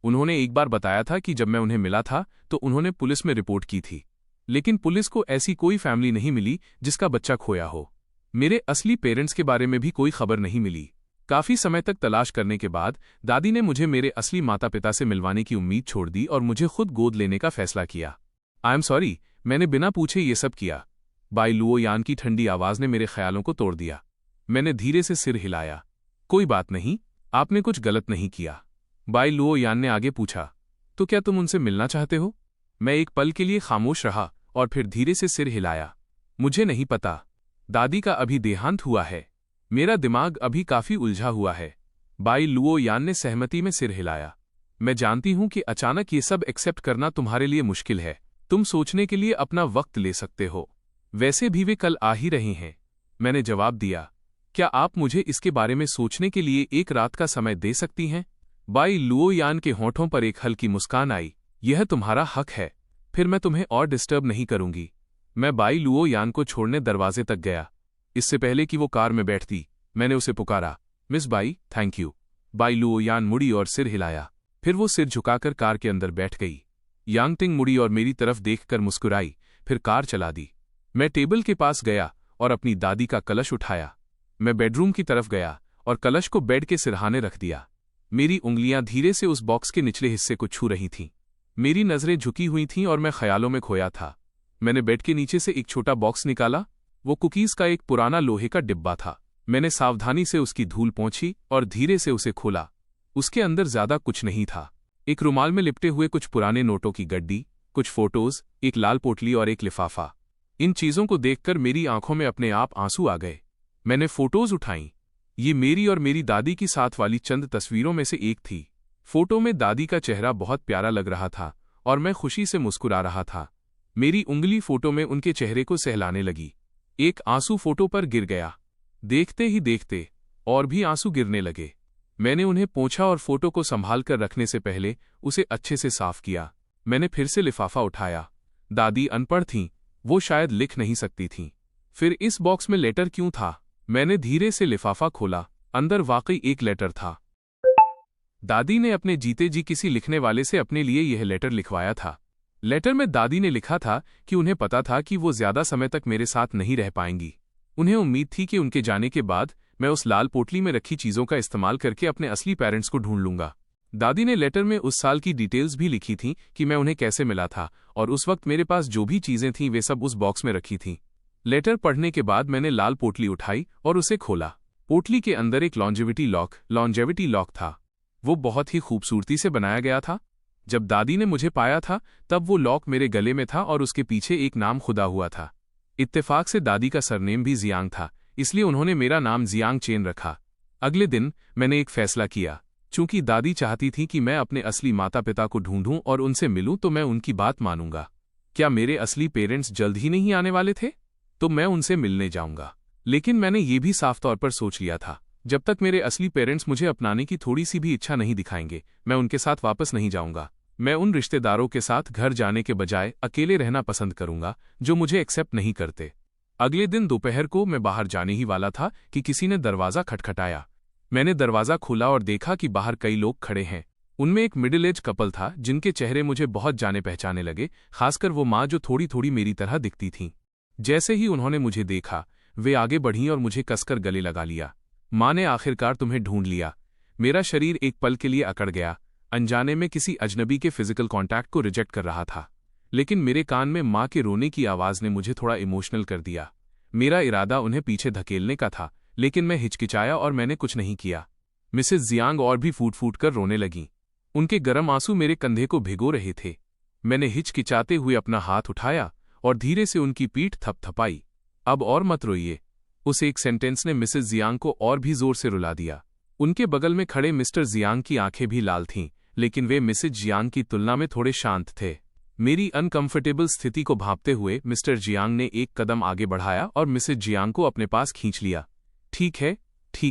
उन्होंने एक बार बताया था कि जब मैं उन्हें मिला था तो उन्होंने पुलिस में रिपोर्ट की थी, लेकिन पुलिस को ऐसी कोई फैमिली नहीं मिली जिसका बच्चा खोया हो। मेरे असली पेरेंट्स के बारे में भी कोई खबर नहीं मिली। काफी समय तक तलाश करने के बाद दादी ने मुझे मेरे असली माता पिता से मिलवाने की उम्मीद छोड़ दी और मुझे खुद गोद लेने का फैसला किया। आई एम सॉरी, मैंने बिना पूछे ये सब किया। बाई लुओ यान की ठंडी आवाज ने मेरे ख्यालों को तोड़ दिया। मैंने धीरे से सिर हिलाया। कोई बात नहीं, आपने कुछ गलत नहीं किया। बाई लुओ यान ने आगे पूछा, तो क्या तुम उनसे मिलना चाहते हो? मैं एक पल के लिए खामोश रहा और फिर धीरे से सिर हिलाया। मुझे नहीं पता। दादी का अभी देहांत हुआ है। मेरा दिमाग अभी काफी उलझा हुआ है। बाई लुओ यान ने सहमति में सिर हिलाया। मैं जानती हूं कि अचानक ये सब एक्सेप्ट करना तुम्हारे लिए मुश्किल है। तुम सोचने के लिए अपना वक्त ले सकते हो। वैसे भी वे कल आ ही रहे हैं। मैंने जवाब दिया, क्या आप मुझे इसके बारे में सोचने के लिए एक रात का समय दे सकती हैं? बाई लुओ यान के होठों पर एक हल्की मुस्कान आई। यह तुम्हारा हक है, फिर मैं तुम्हें और डिस्टर्ब नहीं करूंगी। मैं बाई लुओ यान को छोड़ने दरवाजे तक गया। इससे पहले कि वो कार में बैठती, मैंने उसे पुकारा, miss by, thank you. By Luo यान मुड़ी और सिर हिलाया। फिर वो सिर झुकाकर कार के अंदर बैठ गई। यांगटिंग मुड़ी और मेरी तरफ देखकर मुस्कुराई, फिर कार चला दी। मैं टेबल के पास गया और अपनी दादी का कलश उठाया। मैं बेडरूम की तरफ गया और कलश को बेड के सिरहाने रख दिया। मेरी उंगलियां धीरे से उस बॉक्स के निचले हिस्से को छू रही थीं। मेरी नजरें झुकी हुई थीं और मैं ख्यालों में खोया था। मैंने बेड के नीचे से एक छोटा बॉक्स निकाला। वो कुकीज का एक पुराना लोहे का डिब्बा था। मैंने सावधानी से उसकी धूल पोंछी और धीरे से उसे खोला। उसके अंदर ज्यादा कुछ नहीं था। एक रुमाल में लिपटे हुए कुछ पुराने नोटों की गड्डी, कुछ फोटोज, एक लाल पोटली और एक लिफाफा। इन चीजों को देखकर मेरी आंखों में अपने आप आंसू आ गए। मैंने फोटोज उठाईं। ये मेरी और मेरी दादी की साथ वाली चंद तस्वीरों में से एक थी। फोटो में दादी का चेहरा बहुत प्यारा लग रहा था और मैं खुशी से मुस्कुरा रहा था। मेरी उंगली फोटो में उनके चेहरे को सहलाने लगी। एक आंसू फोटो पर गिर गया। देखते ही देखते और भी आंसू गिरने लगे। मैंने उन्हें पोंछा और फोटो को संभाल कर रखने से पहले उसे अच्छे से साफ किया। मैंने फिर से लिफाफा उठाया। दादी अनपढ़ थीं, वो शायद लिख नहीं सकती थीं। फिर इस बॉक्स में लेटर क्यों था? मैंने धीरे से लिफाफा खोला। अंदर वाकई एक लेटर था। दादी ने अपने जीते जी किसी लिखने वाले से अपने लिए यह लेटर लिखवाया था। लेटर में दादी ने लिखा था कि उन्हें पता था कि वो ज्यादा समय तक मेरे साथ नहीं रह पाएंगी। उन्हें उम्मीद थी कि उनके जाने के बाद मैं उस लाल पोटली में रखी चीजों का इस्तेमाल करके अपने असली पेरेंट्स को ढूंढ लूंगा। दादी ने लेटर में उस साल की डिटेल्स भी लिखी थीं कि मैं उन्हें कैसे मिला था और उस वक्त मेरे पास जो भी चीजें थीं वे सब उस बॉक्स में रखी थीं। लेटर पढ़ने के बाद मैंने लाल पोटली उठाई और उसे खोला। पोटली के अंदर एक लॉन्जेविटी लॉक था। वो बहुत ही खूबसूरती से बनाया गया था। जब दादी ने मुझे पाया था तब वो लॉक मेरे गले में था और उसके पीछे एक नाम खुदा हुआ था। इत्तेफाक से दादी का सरनेम भी जियांग था, इसलिए उन्होंने मेरा नाम जियांग चेन रखा। अगले दिन मैंने एक फैसला किया। चूंकि दादी चाहती थी कि मैं अपने असली माता पिता को ढूंढूं और उनसे मिलूं तो मैं उनकी बात मानूंगा। क्या मेरे असली पेरेंट्स जल्द ही नहीं आने वाले थे? तो मैं उनसे मिलने जाऊंगा। लेकिन मैंने ये भी साफ तौर पर सोच लिया था, जब तक मेरे असली पेरेंट्स मुझे अपनाने की थोड़ी सी भी इच्छा नहीं दिखाएंगे, मैं उनके साथ वापस नहीं जाऊंगा। मैं उन रिश्तेदारों के साथ घर जाने के बजाय अकेले रहना पसंद करूंगा जो मुझे एक्सेप्ट नहीं करते। अगले दिन दोपहर को मैं बाहर जाने ही वाला था कि किसी ने दरवाज़ा खटखटाया। मैंने दरवाज़ा खोला और देखा कि बाहर कई लोग खड़े हैं। उनमें एक मिडिल एज कपल था जिनके चेहरे मुझे बहुत जाने पहचाने लगे, खासकर वो माँ जो थोड़ी थोड़ी मेरी तरह दिखती थीं। जैसे ही उन्होंने मुझे देखा वे आगे बढ़ीं और मुझे कसकर गले लगा लिया। माँ ने आखिरकार तुम्हें ढूंढ लिया। मेरा शरीर एक पल के लिए अकड़ गया। अनजाने में किसी अजनबी के फिजिकल कांटेक्ट को रिजेक्ट कर रहा था, लेकिन मेरे कान में माँ के रोने की आवाज़ ने मुझे थोड़ा इमोशनल कर दिया। मेरा इरादा उन्हें पीछे धकेलने का था, लेकिन मैं हिचकिचाया और मैंने कुछ नहीं किया। मिसेस जियांग और भी फूट फूट कर रोने लगीं। उनके गर्म आंसू मेरे कंधे को भिगो रहे थे। मैंने हिचकिचाते हुए अपना हाथ उठाया और धीरे से उनकी पीठ थपथपाई। अब और मत रोइए। उस एक सेंटेंस ने मिसेस जियांग को और भी जोर से रुला दिया। उनके बगल में खड़े मिस्टर जियांग की आंखें भी लाल थीं, लेकिन वे मिसेस जियांग की तुलना में थोड़े शांत थे। मेरी अनकंफर्टेबल स्थिति को भांपते हुए मिस्टर जियांग ने एक कदम आगे बढ़ाया और मिसेस जियांग को अपने पास खींच लिया। ठीक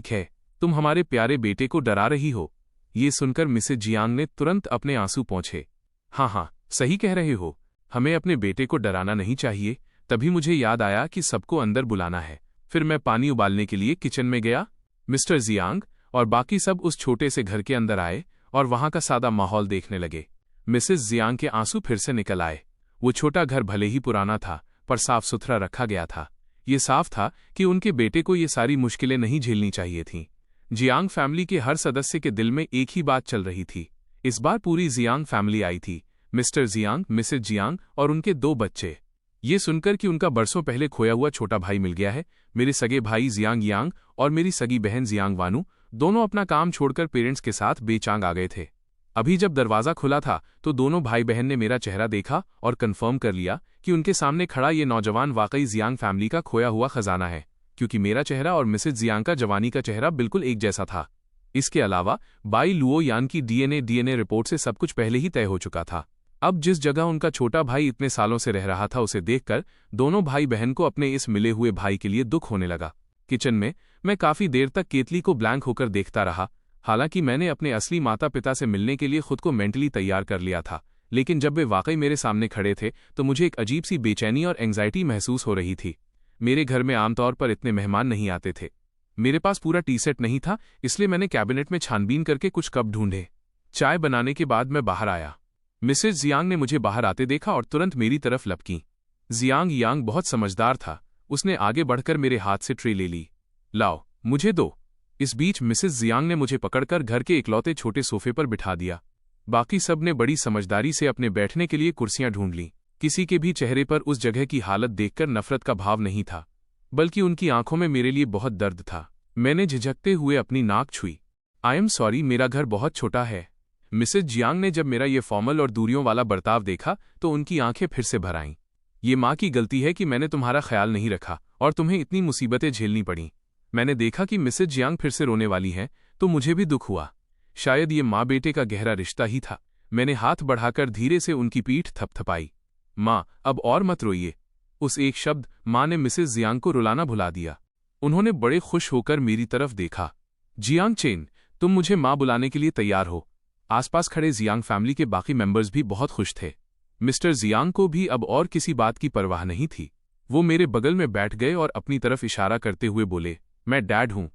है, तुम हमारे प्यारे बेटे को डरा रही हो। ये सुनकर मिसेस जियांग ने तुरंत अपने आंसू पोंछे। हाँ, सही कह रहे हो, हमें अपने बेटे को डराना नहीं चाहिए। तभी मुझे याद आया कि सबको अंदर बुलाना है। फिर मैं पानी उबालने के लिए किचन में गया। मिस्टर जियांग और बाकी सब उस छोटे से घर के अंदर आए और वहां का सादा माहौल देखने लगे। मिसेस जियांग के आंसू फिर से निकल आए। वो छोटा घर भले ही पुराना था, पर साफ सुथरा रखा गया था। ये साफ था कि उनके बेटे को ये सारी मुश्किलें नहीं झेलनी चाहिए थीं। जियांग फैमिली के हर सदस्य के दिल में एक ही बात चल रही थी। इस बार पूरी जियांग फैमिली आई थी, मिस्टर जियांग, मिसेस जियांग और उनके 2 बच्चे। ये सुनकर कि उनका बरसों पहले खोया हुआ छोटा भाई मिल गया है, मेरे सगे भाई जियांग यांग और मेरी सगी बहन जियांग वानू दोनों अपना काम छोड़कर पेरेंट्स के साथ बेचांग आ गए थे। अभी जब दरवाज़ा खुला था तो दोनों भाई बहन ने मेरा चेहरा देखा और कंफर्म कर लिया कि उनके सामने खड़ा ये नौजवान वाकई जियांग फैमिली का खोया हुआ खजाना है, क्योंकि मेरा चेहरा और मिसेस जियांग का जवानी का चेहरा बिल्कुल एक जैसा था। इसके अलावा बाई लुओ यान की डीएनए रिपोर्ट से सब कुछ पहले ही तय हो चुका था। अब जिस जगह उनका छोटा भाई इतने सालों से रह रहा था उसे देखकर दोनों भाई बहन को अपने इस मिले हुए भाई के लिए दुख होने लगा। किचन में मैं काफी देर तक केतली को ब्लैंक होकर देखता रहा। हालांकि मैंने अपने असली माता पिता से मिलने के लिए खुद को मेंटली तैयार कर लिया था, लेकिन जब वे वाकई मेरे सामने खड़े थे तो मुझे एक अजीब सी बेचैनी और एंग्जाइटी महसूस हो रही थी। मेरे घर में आमतौर पर इतने मेहमान नहीं आते थे। मेरे पास पूरा टी सेट नहीं था, इसलिए मैंने कैबिनेट में छानबीन करके कुछ कप ढूंढे। चाय बनाने के बाद मैं बाहर आया। मिसेस जियांग ने मुझे बाहर आते देखा और तुरंत मेरी तरफ लपकी। जियांग यांग बहुत समझदार था। उसने आगे बढ़कर मेरे हाथ से ट्रे ले ली। लाओ, मुझे दो। इस बीच मिसेस जियांग ने मुझे पकड़कर घर के इकलौते छोटे सोफे पर बिठा दिया। बाकी सब ने बड़ी समझदारी से अपने बैठने के लिए कुर्सियां ढूंढ लीं। किसी के भी चेहरे पर उस जगह की हालत देखकर नफरत का भाव नहीं था, बल्कि उनकी आंखों में मेरे लिए बहुत दर्द था। मैंने झिझकते हुए अपनी नाक छुई। आई एम सॉरी, मेरा घर बहुत छोटा है। मिसेज जियांग ने जब मेरा ये फॉर्मल और दूरियों वाला बर्ताव देखा तो उनकी आंखें फिर से भर आईं। ये माँ की गलती है कि मैंने तुम्हारा ख्याल नहीं रखा और तुम्हें इतनी मुसीबतें झेलनी पड़ी। मैंने देखा कि मिसेज जियांग फिर से रोने वाली हैं तो मुझे भी दुख हुआ। शायद ये माँ बेटे का गहरा रिश्ता ही था। मैंने हाथ बढ़ाकर धीरे से उनकी पीठ थपथपाई। माँ, अब और मत रोइए। उस एक शब्द माँ ने मिसेज जियांग को रुलाना भुला दिया। उन्होंने बड़े खुश होकर मेरी तरफ देखा। जियांग चेन, तुम मुझे माँ बुलाने के लिए तैयार हो। आसपास खड़े जियांग फैमिली के बाकी मेंबर्स भी बहुत खुश थे। मिस्टर जियांग को भी अब और किसी बात की परवाह नहीं थी। वो मेरे बगल में बैठ गए और अपनी तरफ इशारा करते हुए बोले, मैं डैड हूं।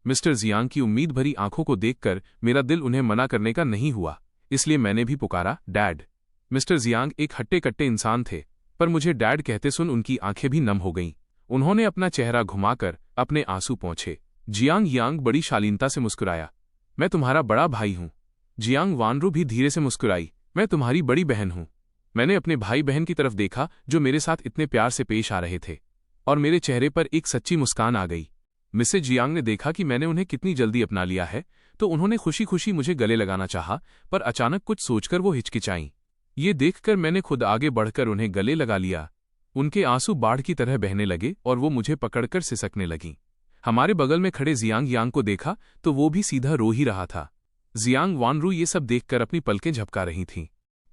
मिस्टर जियांग की उम्मीद भरी आंखों को देखकर मेरा दिल उन्हें मना करने का नहीं हुआ, इसलिए मैंने भी पुकारा, डैड। मिस्टर जियांग एक हट्टे कट्टे इंसान थे, पर मुझे डैड कहते सुन उनकी आंखें भी नम हो गईं। उन्होंने अपना चेहरा घुमाकर अपने आंसू पोंछे। जियांग यांग बड़ी शालीनता से मुस्कुराया, मैं तुम्हारा बड़ा भाई हूं। जियांग वानरू भी धीरे से मुस्कुराई, मैं तुम्हारी बड़ी बहन हूं। मैंने अपने भाई बहन की तरफ देखा जो मेरे साथ इतने प्यार से पेश आ रहे थे, और मेरे चेहरे पर एक सच्ची मुस्कान आ गई। मिसेज जियांग ने देखा कि मैंने उन्हें कितनी जल्दी अपना लिया है, तो उन्होंने खुशी खुशी मुझे गले लगाना चाहा, पर अचानक कुछ सोचकर वो हिचकिचाईं। ये देखकर मैंने खुद आगे बढ़कर उन्हें गले लगा लिया। उनके आंसू बाढ़ की तरह बहने लगे और वो मुझे पकड़कर सिसकने लगीं। हमारे बगल में खड़े जियांग यांग को देखा तो वो भी सीधा रो ही रहा था। जियांग वानरू ये सब देखकर अपनी पलकें झपका रही थीं।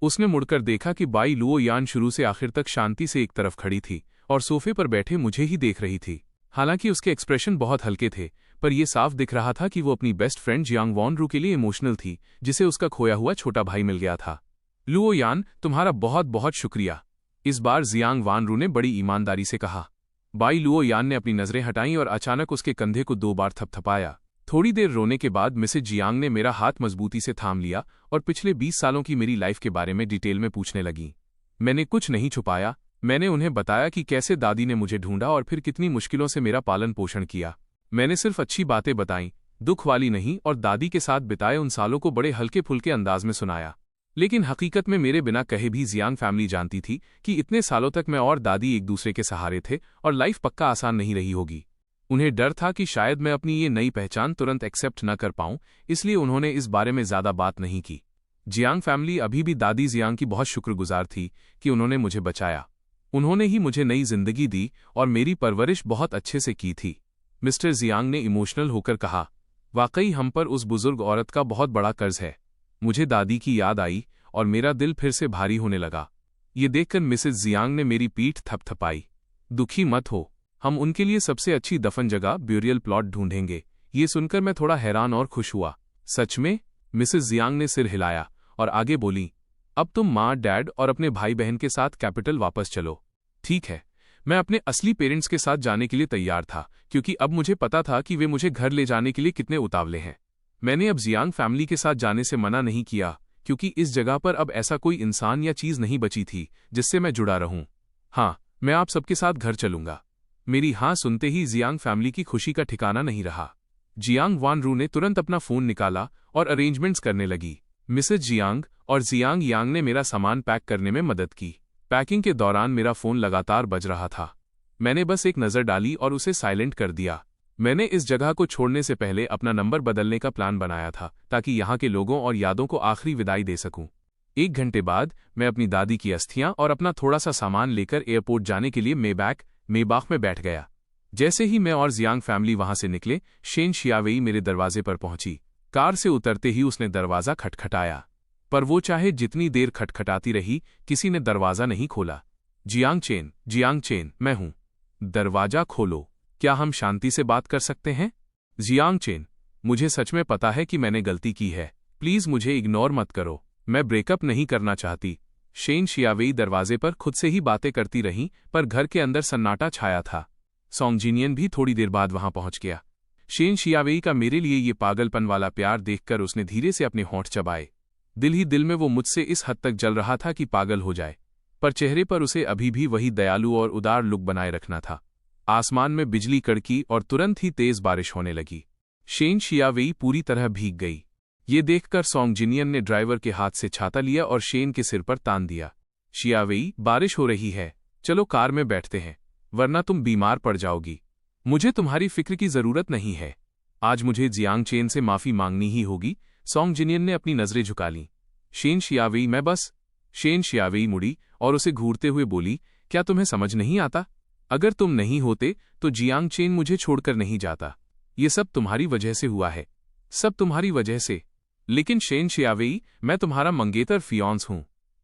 उसने मुड़कर देखा कि बाई लुओ यान शुरू से आखिर तक शांति से एक तरफ खड़ी थी और सोफे पर बैठे मुझे ही देख रही थी। हालांकि उसके एक्सप्रेशन बहुत हल्के थे, पर यह साफ दिख रहा था कि वो अपनी बेस्ट फ्रेंड जियांग वानरू के लिए इमोशनल थी, जिसे उसका खोया हुआ छोटा भाई मिल गया था। लुओ यान, तुम्हारा बहुत बहुत शुक्रिया, इस बार जियांग वानरू ने बड़ी ईमानदारी से कहा। बाई लुओ यान ने अपनी नजरें हटाईं और अचानक उसके कंधे को 2 बार थपथपाया। थोड़ी देर रोने के बाद मिसेज जियांग ने मेरा हाथ मजबूती से थाम लिया और पिछले 20 सालों की मेरी लाइफ के बारे में डिटेल में पूछने लगी। मैंने कुछ नहीं छुपाया। मैंने उन्हें बताया कि कैसे दादी ने मुझे ढूंढा और फिर कितनी मुश्किलों से मेरा पालन पोषण किया। मैंने सिर्फ अच्छी बातें बताईं, दुख वाली नहीं, और दादी के साथ बिताए उन सालों को बड़े हल्के फुल्के अंदाज में सुनाया। लेकिन हकीकत में मेरे बिना कहे भी जियांग फैमिली जानती थी कि इतने सालों तक मैं और दादी एक दूसरे के सहारे थे और लाइफ पक्का आसान नहीं रही होगी। उन्हें डर था कि शायद मैं अपनी ये नई पहचान तुरंत एक्सेप्ट न कर पाऊं, इसलिए उन्होंने इस बारे में ज्यादा बात नहीं की। जियांग फैमिली अभी भी दादी जियांग की बहुत शुक्रगुजार थी कि उन्होंने मुझे बचाया। उन्होंने ही मुझे नई जिंदगी दी और मेरी परवरिश बहुत अच्छे से की थी। मिस्टर जियांग ने इमोशनल होकर कहा, वाकई हम पर उस बुजुर्ग औरत का बहुत बड़ा कर्ज है। मुझे दादी की याद आई और मेरा दिल फिर से भारी होने लगा। ये देखकर मिसेज जियांग ने मेरी पीठ थपथपाई। दुखी मत हो, हम उनके लिए सबसे अच्छी दफन जगह ब्यूरियल प्लॉट ढूंढेंगे। ये सुनकर मैं थोड़ा हैरान और खुश हुआ। सच में? मिसेज जियांग ने सिर हिलाया और आगे बोली, अब तुम माँ, डैड और अपने भाई बहन के साथ कैपिटल वापस चलो। ठीक है। मैं अपने असली पेरेंट्स के साथ जाने के लिए तैयार था, क्योंकि अब मुझे पता था कि वे मुझे घर ले जाने के लिए कितने उतावले हैं। मैंने अब जियांग फैमिली के साथ जाने से मना नहीं किया, क्योंकि इस जगह पर अब ऐसा कोई इंसान या चीज नहीं बची थी जिससे मैं जुड़ा रहूं। हाँ, मैं आप सबके साथ घर चलूंगा। मेरी हाँ सुनते ही जियांग फैमिली की खुशी का ठिकाना नहीं रहा। जियांग वानरू ने तुरंत अपना फोन निकाला और अरेंजमेंट्स करने लगी। मिसेज जियांग और जियांग यांग ने मेरा सामान पैक करने में मदद की। पैकिंग के दौरान मेरा फोन लगातार बज रहा था। मैंने बस एक नज़र डाली और उसे साइलेंट कर दिया। मैंने इस जगह को छोड़ने से पहले अपना नंबर बदलने का प्लान बनाया था, ताकि यहाँ के लोगों और यादों को आखिरी विदाई दे सकूं। 1 घंटे बाद मैं अपनी दादी की अस्थियां और अपना थोड़ा सा सामान लेकर एयरपोर्ट जाने के लिए मेबाख में बैठ गया। जैसे ही मैं और जियांग फैमिली वहां से निकले, शेन शियावेई मेरे दरवाजे पर पहुंची। कार से उतरते ही उसने दरवाजा खटखटाया, पर वो चाहे जितनी देर खटखटाती रही, किसी ने दरवाजा नहीं खोला। जियांग चेन, मैं हूं। दरवाजा खोलो। क्या हम शांति से बात कर सकते हैं? जियांग चेन, मुझे सच में पता है कि मैंने गलती की है। प्लीज मुझे इग्नोर मत करो। मैं ब्रेकअप नहीं करना चाहती। शेन शियावेई दरवाजे पर खुद से ही बातें करती रहीं, पर घर के अंदर सन्नाटा छाया था। सोंगजिनियन भी थोड़ी देर बाद वहां पहुंच गया। शेन शियावेई का मेरे लिए ये पागलपन वाला प्यार देखकर उसने धीरे से अपने होंठ चबाए। दिल ही दिल में वो मुझसे इस हद तक जल रहा था कि पागल हो जाए, पर चेहरे पर उसे अभी भी वही दयालु और उदार लुक बनाए रखना था। आसमान में बिजली कड़की और तुरंत ही तेज बारिश होने लगी। शेन शियावेई पूरी तरह भीग गई। ये देखकर सोंगजिनियन ने ड्राइवर के हाथ से छाता लिया और शेन के सिर पर तान दिया। शियावेई, बारिश हो रही है, चलो कार में बैठते हैं, वरना तुम बीमार पड़ जाओगी। मुझे तुम्हारी फिक्र की जरूरत नहीं है। आज मुझे जियांग चेन से माफी मांगनी ही होगी, सॉन्ग जिनियन ने अपनी नजरें झुका लीं। शेन शियावेई, मैं बस। शेन शियावेई मुड़ी और उसे घूरते हुए बोली, क्या तुम्हें समझ नहीं आता? अगर तुम नहीं होते तो जियांग चेन मुझे छोड़कर नहीं जाता। ये सब तुम्हारी वजह से हुआ है, सब तुम्हारी वजह से। लेकिन शेन शियावेई, मैं तुम्हारा मंगेतर फियांस हूं।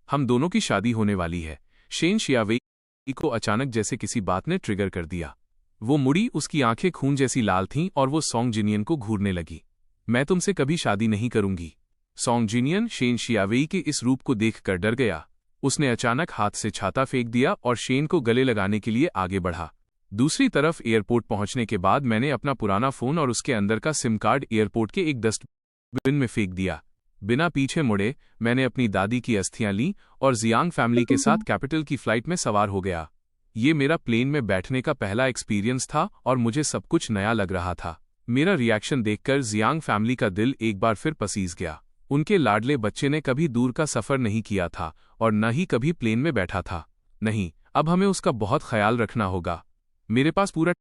हम दोनों की शादी होने वाली है। शेन शियावेई को अचानक जैसे किसी बात ने ट्रिगर कर दिया। वो मुड़ी, उसकी आंखें खून जैसी लाल थीं और वो सॉन्ग जिनियन को घूरने लगी। मैं तुमसे कभी शादी नहीं करूंगी। सॉन्ग जिनियन शेन शियावेई के इस रूप को देखकर डर गया। उसने अचानक हाथ से छाता फेंक दिया और शेन को गले लगाने के लिए आगे बढ़ा। दूसरी तरफ एयरपोर्ट पहुंचने के बाद मैंने अपना पुराना फोन और उसके अंदर का सिम कार्ड एयरपोर्ट के एक डस्टबिन में फेंक दिया। बिना पीछे मुड़े मैंने अपनी दादी की अस्थियां लीं और जियांग फैमिली के साथ कैपिटल की फ्लाइट में सवार हो गया। ये मेरा प्लेन में बैठने का पहला एक्सपीरियंस था और मुझे सब कुछ नया लग रहा था। मेरा रिएक्शन देखकर जियांग फैमिली का दिल एक बार फिर पसीज गया। उनके लाडले बच्चे ने कभी दूर का सफर नहीं किया था और न ही कभी प्लेन में बैठा था। नहीं, अब हमें उसका बहुत ख्याल रखना होगा। मेरे पास पूरा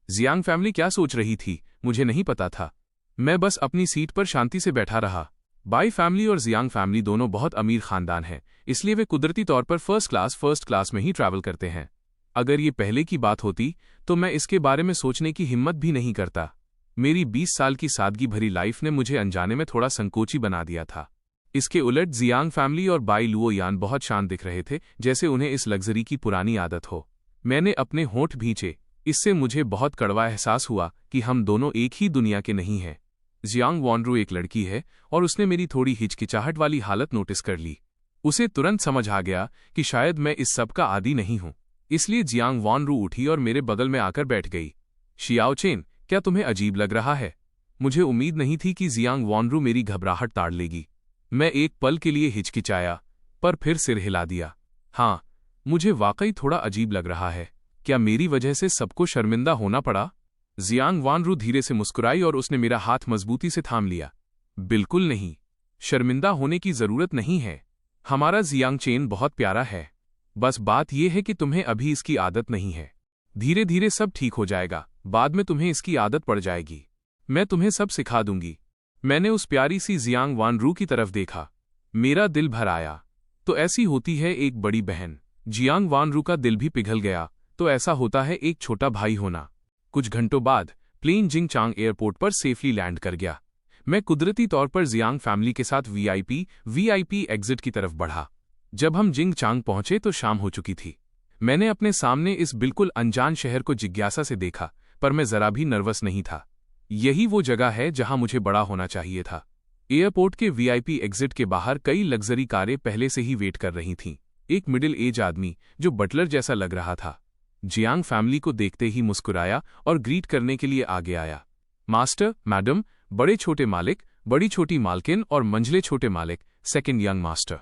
जियांग फैमिली क्या सोच रही थी मुझे नहीं पता था। मैं बस अपनी सीट पर शांति से बैठा रहा। बाई फैमिली और जियांग फैमिली दोनों बहुत अमीर खानदान हैं, इसलिए वे कुदरती तौर पर फर्स्ट क्लास में ही ट्रैवल करते हैं। अगर ये पहले की बात होती तो मैं इसके बारे में सोचने की हिम्मत भी नहीं करता। मेरी 20 साल की सादगी भरी लाइफ ने मुझे अनजाने में थोड़ा संकोची बना दिया था। इसके उलट जियांग फैमिली और बाई लुओ यान बहुत शांत दिख रहे थे, जैसे उन्हें इस लग्जरी की पुरानी आदत हो। मैंने अपने होंठ भींचे। इससे मुझे बहुत कड़वा एहसास हुआ कि हम दोनों एक ही दुनिया के नहीं हैं। जियांग वॉनरू एक लड़की है और उसने मेरी थोड़ी हिचकिचाहट वाली हालत नोटिस कर ली। उसे तुरंत समझ आ गया कि शायद मैं इस सब का आदी नहीं हूं। इसलिए जियांग वॉनरू उठी और मेरे बगल में आकर बैठ गई। शियाओचेन, क्या तुम्हें अजीब लग रहा है? मुझे उम्मीद नहीं थी कि जियांग वॉनरू मेरी घबराहट ताड़ लेगी। मैं एक पल के लिए हिचकिचाया, पर फिर सिर हिला दिया। हाँ, मुझे वाकई थोड़ा अजीब लग रहा है। क्या मेरी वजह से सबको शर्मिंदा होना पड़ा? जियांग वॉनरू धीरे से मुस्कुराई और उसने मेरा हाथ मजबूती से थाम लिया। बिल्कुल नहीं, शर्मिंदा होने की जरूरत नहीं है। हमारा जियांग चेन बहुत प्यारा है। बस बात यह है कि तुम्हें अभी इसकी आदत नहीं है। धीरे धीरे सब ठीक हो जाएगा, बाद में तुम्हें इसकी आदत पड़ जाएगी। मैं तुम्हें सब सिखा दूंगी। मैंने उस प्यारी सी जियांग वॉनरू की तरफ देखा। मेरा दिल भर आया। तो ऐसी होती है एक बड़ी बहन। जियांग वॉनरू का दिल भी पिघल गया। तो ऐसा होता है एक छोटा भाई होना। कुछ घंटों बाद प्लेन जिंगचांग एयरपोर्ट पर सेफली लैंड कर गया। मैं कुदरती तौर पर जियांग फैमिली के साथ वीआईपी एग्जिट की तरफ बढ़ा। जब हम जिंगचांग पहुंचे तो शाम हो चुकी थी। मैंने अपने सामने इस बिल्कुल अनजान शहर को जिज्ञासा से देखा, पर मैं जरा भी नर्वस नहीं था। यही वो जगह है जहां मुझे बड़ा होना चाहिए था। एयरपोर्ट के वीआईपी एग्जिट के बाहर कई लग्जरी कारें पहले से ही वेट कर रही थीं। एक मिडिल एज आदमी जो बटलर जैसा लग रहा था, जियांग फैमिली को देखते ही मुस्कुराया और ग्रीट करने के लिए आगे आया। मास्टर, मैडम, बड़े छोटे मालिक, बड़ी छोटी मालकिन और मंझले छोटे मालिक, सेकंड यंग मास्टर।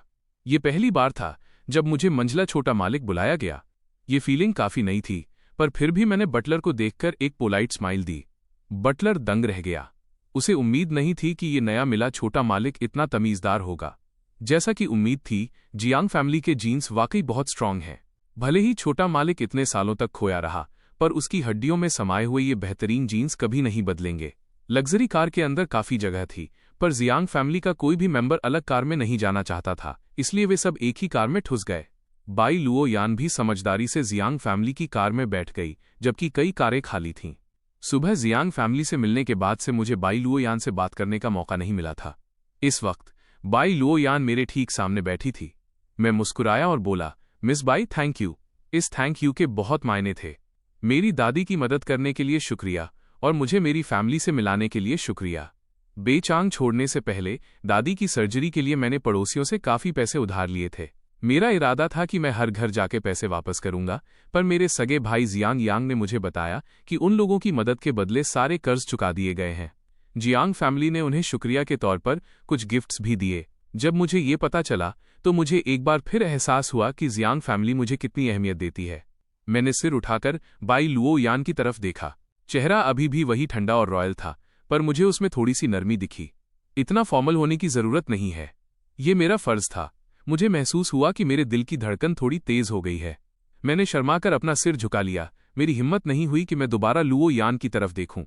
ये पहली बार था जब मुझे मंझला छोटा मालिक बुलाया गया। ये फीलिंग काफी नई थी, पर फिर भी मैंने बटलर को देखकर एक पोलाइट स्माइल दी। बटलर दंग रह गया। उसे उम्मीद नहीं थी कि ये नया मिला छोटा मालिक इतना तमीजदार होगा। जैसा कि उम्मीद थी, जियांग फैमिली के जीन्स वाकई बहुत स्ट्रांग हैं। भले ही छोटा मालिक इतने सालों तक खोया रहा, पर उसकी हड्डियों में समाये हुए ये बेहतरीन जीन्स कभी नहीं बदलेंगे। लग्जरी कार के अंदर काफी जगह थी, पर जियांग फैमिली का कोई भी मेंबर अलग कार में नहीं जाना चाहता था, इसलिए वे सब एक ही कार में ठुस गए। बाई लुओ यान भी समझदारी से जियांग फैमिली की कार में बैठ गई, जबकि कई कारें खाली थीं। सुबह जियांग फैमिली से मिलने के बाद से मुझे बाई लुओ यान से बात करने का मौका नहीं मिला था। इस वक्त बाई लुओ यान मेरे ठीक सामने बैठी थी। मैं मुस्कुराया और बोला, मिस बाई, थैंक यू। इस थैंक यू के बहुत मायने थे। मेरी दादी की मदद करने के लिए शुक्रिया और मुझे मेरी फैमिली से मिलाने के लिए शुक्रिया। बेचांग छोड़ने से पहले दादी की सर्जरी के लिए मैंने पड़ोसियों से काफी पैसे उधार लिए थे। मेरा इरादा था कि मैं हर घर जाके पैसे वापस करूंगा, पर मेरे सगे भाई जियांग यांग ने मुझे बताया कि उन लोगों की मदद के बदले सारे कर्ज चुका दिए गए हैं। जियांग फैमिली ने उन्हें शुक्रिया के तौर पर कुछ गिफ्ट्स भी दिए। जब मुझे ये पता चला तो मुझे एक बार फिर एहसास हुआ कि जियांग फैमिली मुझे कितनी अहमियत देती है। मैंने सिर उठाकर बाई लुओ यान की तरफ देखा। चेहरा अभी भी वही ठंडा और रॉयल था, पर मुझे उसमें थोड़ी सी नरमी दिखी। इतना फॉर्मल होने की जरूरत नहीं है, ये मेरा फर्ज था। मुझे महसूस हुआ कि मेरे दिल की धड़कन थोड़ी तेज हो गई है। मैंने शर्माकर अपना सिर झुका लिया। मेरी हिम्मत नहीं हुई कि मैं दोबारा लुओ यान की तरफ देखूं।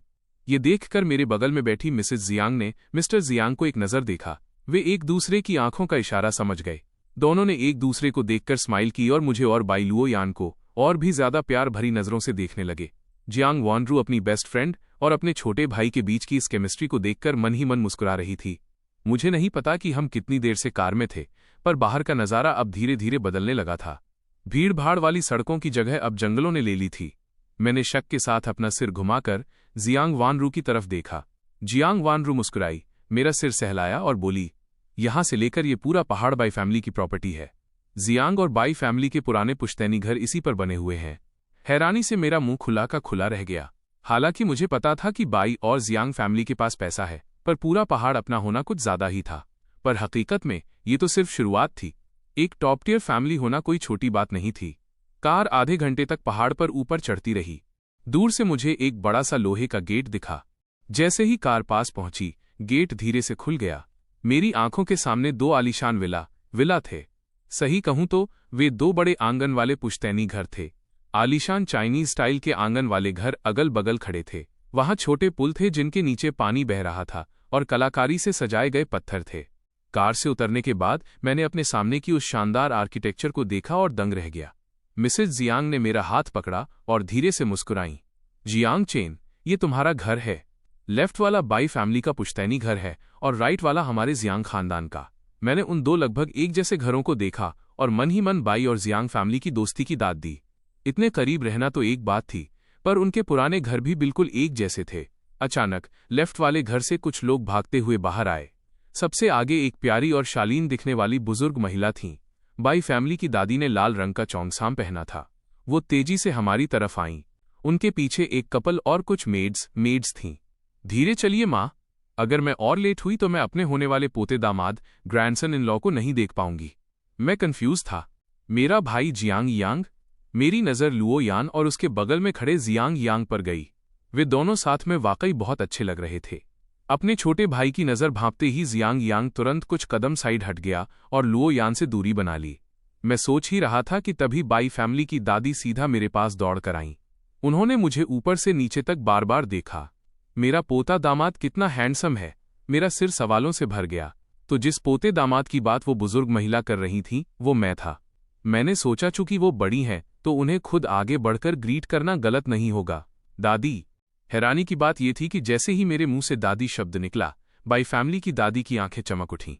ये देखकर मेरे बगल में बैठी मिसेस जियांग ने मिस्टर जियांग को एक नज़र देखा। वे एक दूसरे की आंखों का इशारा समझ गए। दोनों ने एक दूसरे को देखकर स्माइल की और मुझे और बाई लुओ यान को और भी ज्यादा प्यार भरी नज़रों से देखने लगे। जियांग वानरू अपनी बेस्ट फ्रेंड और अपने छोटे भाई के बीच की इस केमिस्ट्री को देखकर मन ही मन मुस्कुरा रही थी। मुझे नहीं पता कि हम कितनी देर से कार में थे, पर बाहर का नज़ारा अब धीरे धीरे बदलने लगा था। भीड़ भाड़ वाली सड़कों की जगह अब जंगलों ने ले ली थी। मैंने शक के साथ अपना सिर घुमाकर जियांग वानरू की तरफ देखा। जियांग वानरू मुस्कुराई, मेरा सिर सहलाया और बोली, यहां से लेकर ये पूरा पहाड़ बाई फैमिली की प्रॉपर्टी है। जियांग और बाई फैमिली के पुराने पुश्तैनी घर इसी पर बने हुए हैं। हैरानी से मेरा मुंह खुला का खुला रह गया। हालांकि मुझे पता था कि बाई और जियांग फैमिली के पास पैसा है, पर पूरा पहाड़ अपना होना कुछ ज्यादा ही था। पर हकीकत में ये तो सिर्फ शुरुआत थी। एक टॉप टियर फैमिली होना कोई छोटी बात नहीं थी। कार आधे घंटे तक पहाड़ पर ऊपर चढ़ती रही। दूर से मुझे एक बड़ा सा लोहे का गेट दिखा। जैसे ही कार पास पहुंची, गेट धीरे से खुल गया। मेरी आंखों के सामने दो आलीशान विला थे। सही कहूं तो वे दो बड़े आंगन वाले पुश्तैनी घर थे। आलीशान चाइनीज स्टाइल के आंगन वाले घर अगल बगल खड़े थे। वहां छोटे पुल थे जिनके नीचे पानी बह रहा था और कलाकारी से सजाए गए पत्थर थे। कार से उतरने के बाद मैंने अपने सामने की उस शानदार आर्किटेक्चर को देखा और दंग रह गया। मिसेस जियांग ने मेरा हाथ पकड़ा और धीरे से मुस्कुराईं। जियांग चेन, ये तुम्हारा घर है। लेफ्ट वाला बाई फैमिली का पुश्तैनी घर है और राइट वाला हमारे जियांग खानदान का। मैंने उन दो लगभग एक जैसे घरों को देखा और मन ही मन बाई और जियांग फैमिली की दोस्ती की दाद दी। इतने करीब रहना तो एक बात थी, पर उनके पुराने घर भी बिल्कुल एक जैसे थे। अचानक लेफ्ट वाले घर से कुछ लोग भागते हुए बाहर आए। सबसे आगे एक प्यारी और शालीन दिखने वाली बुजुर्ग महिला थीं। बाई फैमिली की दादी ने लाल रंग का चौंगसाम पहना था। वो तेजी से हमारी तरफ आईं। उनके पीछे एक कपल और कुछ मेड्स थीं। धीरे चलिए माँ, अगर मैं और लेट हुई तो मैं अपने होने वाले पोते दामाद ग्रैंडसन इन लॉ को नहीं देख पाऊंगी। मैं कंफ्यूज था। मेरा भाई जियांग यांग। मेरी नज़र लुओ यान और उसके बगल में खड़े जियांग यांग पर गई। वे दोनों साथ में वाकई बहुत अच्छे लग रहे थे। अपने छोटे भाई की नज़र भांपते ही जियांग यांग तुरंत कुछ कदम साइड हट गया और लुओ यान से दूरी बना ली। मैं सोच ही रहा था कि तभी बाई फैमिली की दादी सीधा मेरे पास दौड़ कर आईं। उन्होंने मुझे ऊपर से नीचे तक बार बार देखा। मेरा पोता दामाद कितना हैंडसम है। मेरा सिर सवालों से भर गया। तो जिस पोते दामाद की बात वो बुजुर्ग महिला कर रही थी, वो मैं था। मैंने सोचा चूंकि वो बड़ी हैं तो उन्हें खुद आगे बढ़कर ग्रीट करना गलत नहीं होगा। दादी। हैरानी की बात यह थी कि जैसे ही मेरे मुंह से दादी शब्द निकला, बाई फैमिली की दादी की आंखें चमक उठीं।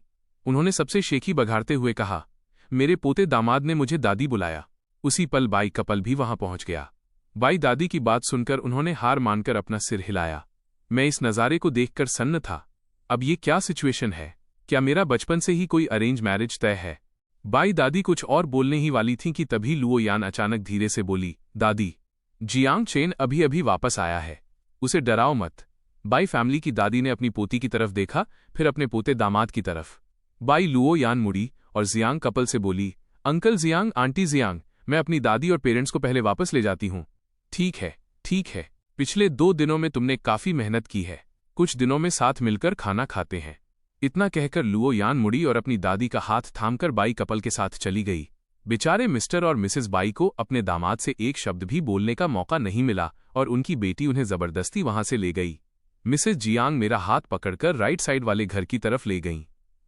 उन्होंने सबसे शेखी बघारते हुए कहा, मेरे पोते दामाद ने मुझे दादी बुलाया। उसी पल बाई कपल भी वहां पहुंच गया। बाई दादी की बात सुनकर उन्होंने हार मानकर अपना सिर हिलाया। मैं इस नज़ारे को देखकर सन्न था। अब ये क्या सिचुएशन है? क्या मेरा बचपन से ही कोई अरेंज मैरिज तय है? बाई दादी कुछ और बोलने ही वाली थीं कि तभी लुओ यान अचानक धीरे से बोली, दादी, जियांग चेन अभी अभी वापस आया है, उसे डराओ मत। बाई फैमिली की दादी ने अपनी पोती की तरफ देखा, फिर अपने पोते दामाद की तरफ। बाई लुओ यान मुड़ी और जियांग कपल से बोली, अंकल जियांग, आंटी जियांग, मैं अपनी दादी और पेरेंट्स को पहले वापस ले जाती हूँ। ठीक है। पिछले 2 दिनों में तुमने काफी मेहनत की है। कुछ दिनों में साथ मिलकर खाना खाते हैं। इतना कहकर लुओ यान मुड़ी और अपनी दादी का हाथ थामकर बाई कपल के साथ चली गई। बेचारे मिस्टर और मिसेस बाई को अपने दामाद से एक शब्द भी बोलने का मौका नहीं मिला और उनकी बेटी उन्हें जबरदस्ती वहां से ले गई। मिसेस जियांग मेरा हाथ पकड़कर राइट साइड वाले घर की तरफ ले गईं।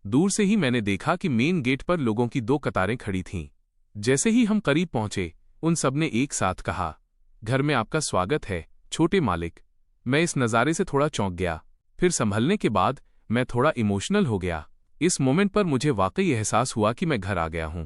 दूर से ही मैंने देखा कि मेन गेट पर लोगों की 2 कतारें खड़ी थीं। जैसे ही हम करीब पहुंचे, उन सबने एक साथ कहा, घर में आपका स्वागत है छोटे मालिक। मैं इस नज़ारे से थोड़ा चौंक गया। फिर संभलने के बाद मैं थोड़ा इमोशनल हो गया। इस मोमेंट पर मुझे वाकई एहसास हुआ कि मैं घर आ गया हूं।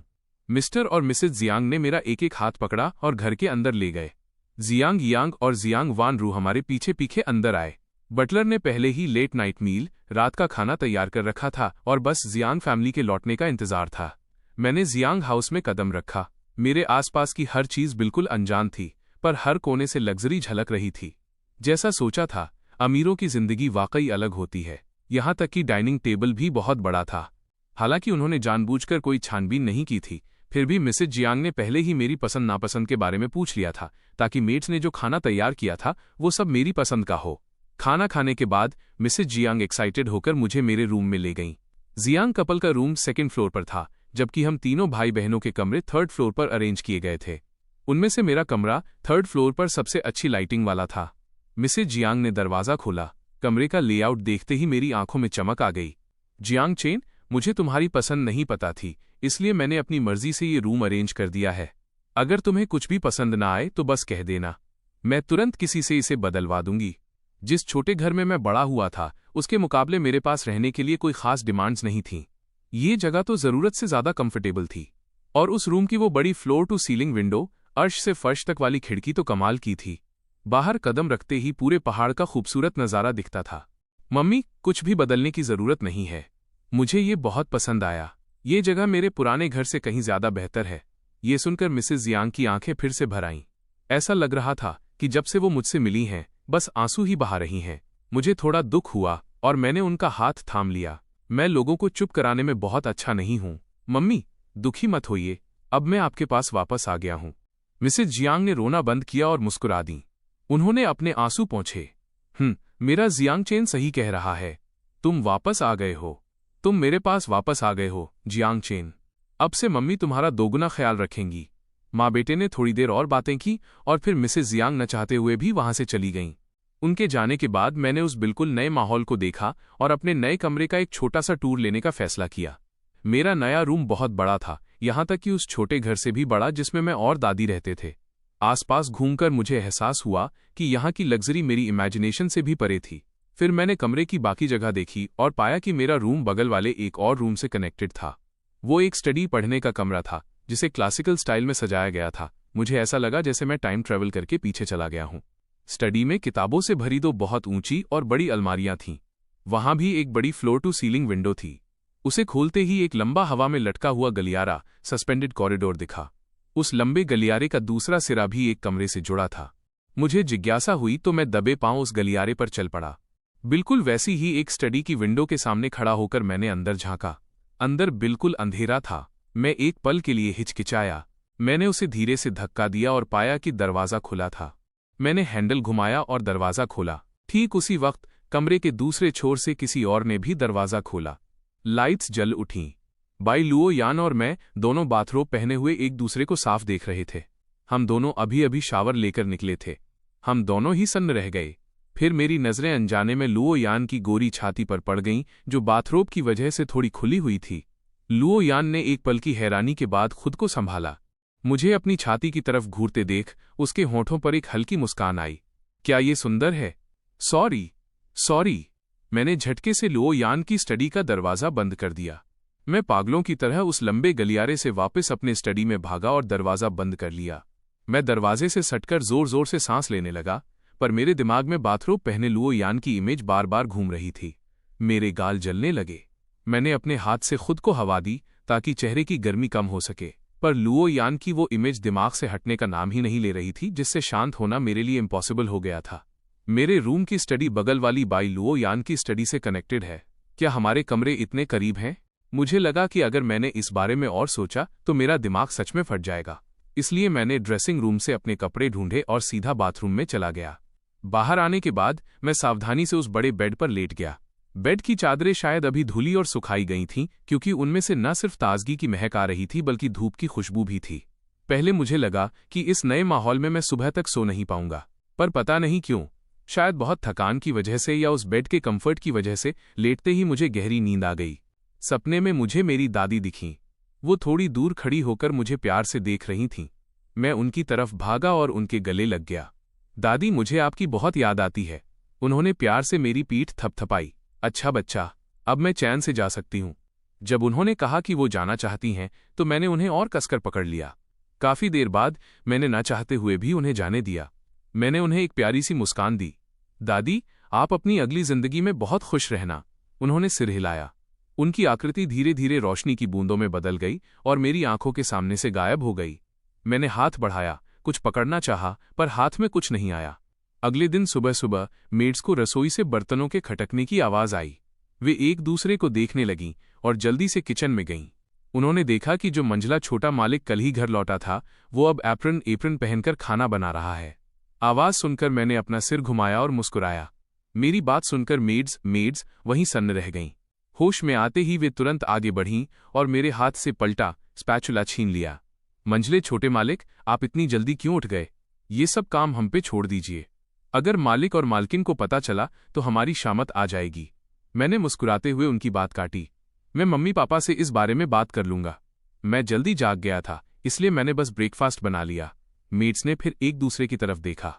मिस्टर और मिसेस जियांग ने मेरा एक एक हाथ पकड़ा और घर के अंदर ले गए। जियांग यांग और जियांग वानरू हमारे पीछे पीछे अंदर आए। बटलर ने पहले ही लेट नाइट मील, रात का खाना तैयार कर रखा था और बस जियांग फैमिली के लौटने का इंतजार था। मैंने जियांग हाउस में कदम रखा। मेरे आसपास की हर चीज बिल्कुल अनजान थी, पर हर कोने से लग्जरी झलक रही थी। जैसा सोचा था, अमीरों की जिंदगी वाकई अलग होती है। यहाँ तक कि डाइनिंग टेबल भी बहुत बड़ा था। हालांकि उन्होंने जानबूझकर कोई छानबीन नहीं की थी, फिर भी मिसेस जियांग ने पहले ही मेरी पसंद नापसंद के बारे में पूछ लिया था, ताकि मेट्स ने जो खाना तैयार किया था वो सब मेरी पसंद का हो। खाना खाने के बाद मिसेस जियांग एक्साइटेड होकर मुझे मेरे रूम में ले गईं। जियांग कपल का रूम 2nd फ्लोर पर था, जबकि हम तीनों भाई बहनों के कमरे 3rd फ्लोर पर अरेंज किए गए थे। उनमें से मेरा कमरा 3rd फ्लोर पर सबसे अच्छी लाइटिंग वाला था। मिसेज जियांग ने दरवाज़ा खोला। कमरे का लेआउट देखते ही मेरी आंखों में चमक आ गई। जियांग चेन, मुझे तुम्हारी पसंद नहीं पता थी, इसलिए मैंने अपनी मर्जी से ये रूम अरेंज कर दिया है। अगर तुम्हें कुछ भी पसंद ना आए तो बस कह देना, मैं तुरंत किसी से इसे बदलवा दूंगी। जिस छोटे घर में मैं बड़ा हुआ था उसके मुकाबले मेरे पास रहने के लिए कोई खास डिमांड्स नहीं थीं। ये जगह तो ज़रूरत से ज़्यादा कंफर्टेबल थी, और उस रूम की वो बड़ी फ्लोर टू सीलिंग विंडो, अर्श से फर्श तक वाली खिड़की तो कमाल की थी। बाहर कदम रखते ही पूरे पहाड़ का खूबसूरत नज़ारा दिखता था। मम्मी, कुछ भी बदलने की ज़रूरत नहीं है, मुझे ये बहुत पसंद आया। ये जगह मेरे पुराने घर से कहीं ज़्यादा बेहतर है। ये सुनकर मिसेस जियांग की आंखें फिर से भर आईं। ऐसा लग रहा था कि जब से वो मुझसे मिली हैं बस आंसू ही बहा रही हैं। मुझे थोड़ा दुख हुआ और मैंने उनका हाथ थाम लिया। मैं लोगों को चुप कराने में बहुत अच्छा नहीं हूं। मम्मी, दुखी मत होइए, अब मैं आपके पास वापस आ गया हूं। मिसेस जियांग ने रोना बंद किया और मुस्कुरा दी। उन्होंने अपने आंसू पोंछे। मेरा जियांग चेन सही कह रहा है, तुम वापस आ गए हो। तुम मेरे पास वापस आ गए हो जियांग चेन। अब से मम्मी तुम्हारा दोगुना ख्याल रखेंगी। माँ बेटे ने थोड़ी देर और बातें की और फिर मिसेस जियांग न चाहते हुए भी वहां से चली गईं। उनके जाने के बाद मैंने उस बिल्कुल नए माहौल को देखा और अपने नए कमरे का एक छोटा सा टूर लेने का फैसला किया। मेरा नया रूम बहुत बड़ा था, यहाँ तक कि उस छोटे घर से भी बड़ा जिसमें मैं और दादी रहते थे। आसपास घूमकर मुझे एहसास हुआ कि यहाँ की लग्जरी मेरी इमेजिनेशन से भी परे थी। फिर मैंने कमरे की बाकी जगह देखी और पाया कि मेरा रूम बगल वाले एक और रूम से कनेक्टेड था। वो एक स्टडी पढ़ने का कमरा था जिसे क्लासिकल स्टाइल में सजाया गया था। मुझे ऐसा लगा जैसे मैं टाइम ट्रेवल करके पीछे चला गया हूँ। स्टडी में किताबों से भरी दो बहुत ऊंची और बड़ी अलमारियां थीं। वहां भी एक बड़ी फ्लोर टू सीलिंग विंडो थी। उसे खोलते ही एक लंबा हवा में लटका हुआ गलियारा, सस्पेंडेड कॉरिडोर दिखा। उस लंबे गलियारे का दूसरा सिरा भी एक कमरे से जुड़ा था। मुझे जिज्ञासा हुई तो मैं दबे पांव उस गलियारे पर चल पड़ा। बिल्कुल वैसी ही एक स्टडी की विंडो के सामने खड़ा होकर मैंने अंदर झांका। अंदर बिल्कुल अंधेरा था। मैं एक पल के लिए हिचकिचाया। मैंने उसे धीरे से धक्का दिया और पाया कि दरवाज़ा खुला था। मैंने हैंडल घुमाया और दरवाज़ा खोला। ठीक उसी वक्त कमरे के दूसरे छोर से किसी और ने भी दरवाज़ा खोला। लाइट्स जल उठीं। बाई लुओ यान और मैं दोनों बाथरोब पहने हुए एक दूसरे को साफ देख रहे थे। हम दोनों अभी अभी शावर लेकर निकले थे। हम दोनों ही सन्न रह गए। फिर मेरी नज़रें अनजाने में लुओ यान की गोरी छाती पर पड़ गईं, जो बाथरोब की वजह से थोड़ी खुली हुई थी। लुओ यान ने एक पल की हैरानी के बाद खुद को संभाला। मुझे अपनी छाती की तरफ घूरते देख उसके होंठों पर एक हल्की मुस्कान आई। क्या ये सुंदर है? सॉरी। मैंने झटके से लुओ यान की स्टडी का दरवाज़ा बंद कर दिया। मैं पागलों की तरह उस लंबे गलियारे से वापस अपने स्टडी में भागा और दरवाज़ा बंद कर लिया। मैं दरवाजे से सटकर जोर जोर से सांस लेने लगा, पर मेरे दिमाग में बाथरोब पहने लुओ यान की इमेज बार बार घूम रही थी। मेरे गाल जलने लगे। मैंने अपने हाथ से खुद को हवा दी ताकि चेहरे की गर्मी कम हो सके, पर लुओ यान की वो इमेज दिमाग से हटने का नाम ही नहीं ले रही थी, जिससे शांत होना मेरे लिए इम्पॉसिबल हो गया था। मेरे रूम की स्टडी बगल वाली बाई लुओ यान की स्टडी से कनेक्टेड है। क्या हमारे कमरे इतने करीब हैं? मुझे लगा कि अगर मैंने इस बारे में और सोचा तो मेरा दिमाग सच में फट जाएगा। इसलिए मैंने ड्रेसिंग रूम से अपने कपड़े ढूंढे और सीधा बाथरूम में चला गया। बाहर आने के बाद मैं सावधानी से उस बड़े बेड पर लेट गया। बेड की चादरें शायद अभी धुली और सुखाई गई थीं, क्योंकि उनमें से न सिर्फ ताजगी की महक आ रही थी बल्कि धूप की खुशबू भी थी। पहले मुझे लगा कि इस नए माहौल में मैं सुबह तक सो नहीं पाऊंगा, पर पता नहीं क्यों, शायद बहुत थकान की वजह से या उस बेड के कंफर्ट की वजह से लेटते ही मुझे गहरी नींद आ गई। सपने में मुझे मेरी दादी दिखीं। वो थोड़ी दूर खड़ी होकर मुझे प्यार से देख रही थीं। मैं उनकी तरफ भागा और उनके गले लग गया। दादी, मुझे आपकी बहुत याद आती है। उन्होंने प्यार से मेरी पीठ थपथपाई। अच्छा बच्चा, अब मैं चैन से जा सकती हूँ। जब उन्होंने कहा कि वो जाना चाहती हैं तो मैंने उन्हें और कसकर पकड़ लिया। काफी देर बाद मैंने ना चाहते हुए भी उन्हें जाने दिया। मैंने उन्हें एक प्यारी सी मुस्कान दी। दादी, आप अपनी अगली जिंदगी में बहुत खुश रहना। उन्होंने सिर हिलाया। उनकी आकृति धीरे धीरे रोशनी की बूंदों में बदल गई और मेरी आंखों के सामने से गायब हो गई। मैंने हाथ बढ़ाया, कुछ पकड़ना चाहा, पर हाथ में कुछ नहीं आया। अगले दिन सुबह सुबह मेड्स को रसोई से बर्तनों के खटकने की आवाज आई। वे एक दूसरे को देखने लगीं और जल्दी से किचन में गईं। उन्होंने देखा कि जो मंझला छोटा मालिक कल ही घर लौटा था, वो अब एप्रन पहनकर खाना बना रहा है। आवाज सुनकर मैंने अपना सिर घुमाया और मुस्कुराया। मेरी बात सुनकर मेड्स वहीं सन्न रह गईं। होश में आते ही वे तुरंत आगे बढ़ीं और मेरे हाथ से पलटा स्पैचुला छीन लिया। मंझले छोटे मालिक, आप इतनी जल्दी क्यों उठ गए? ये सब काम हम पे छोड़ दीजिए। अगर मालिक और मालकिन को पता चला तो हमारी शामत आ जाएगी। मैंने मुस्कुराते हुए उनकी बात काटी। मैं मम्मी पापा से इस बारे में बात कर लूंगा। मैं जल्दी जाग गया था, इसलिए मैंने बस ब्रेकफास्ट बना लिया। मेड्स ने फिर एक दूसरे की तरफ देखा।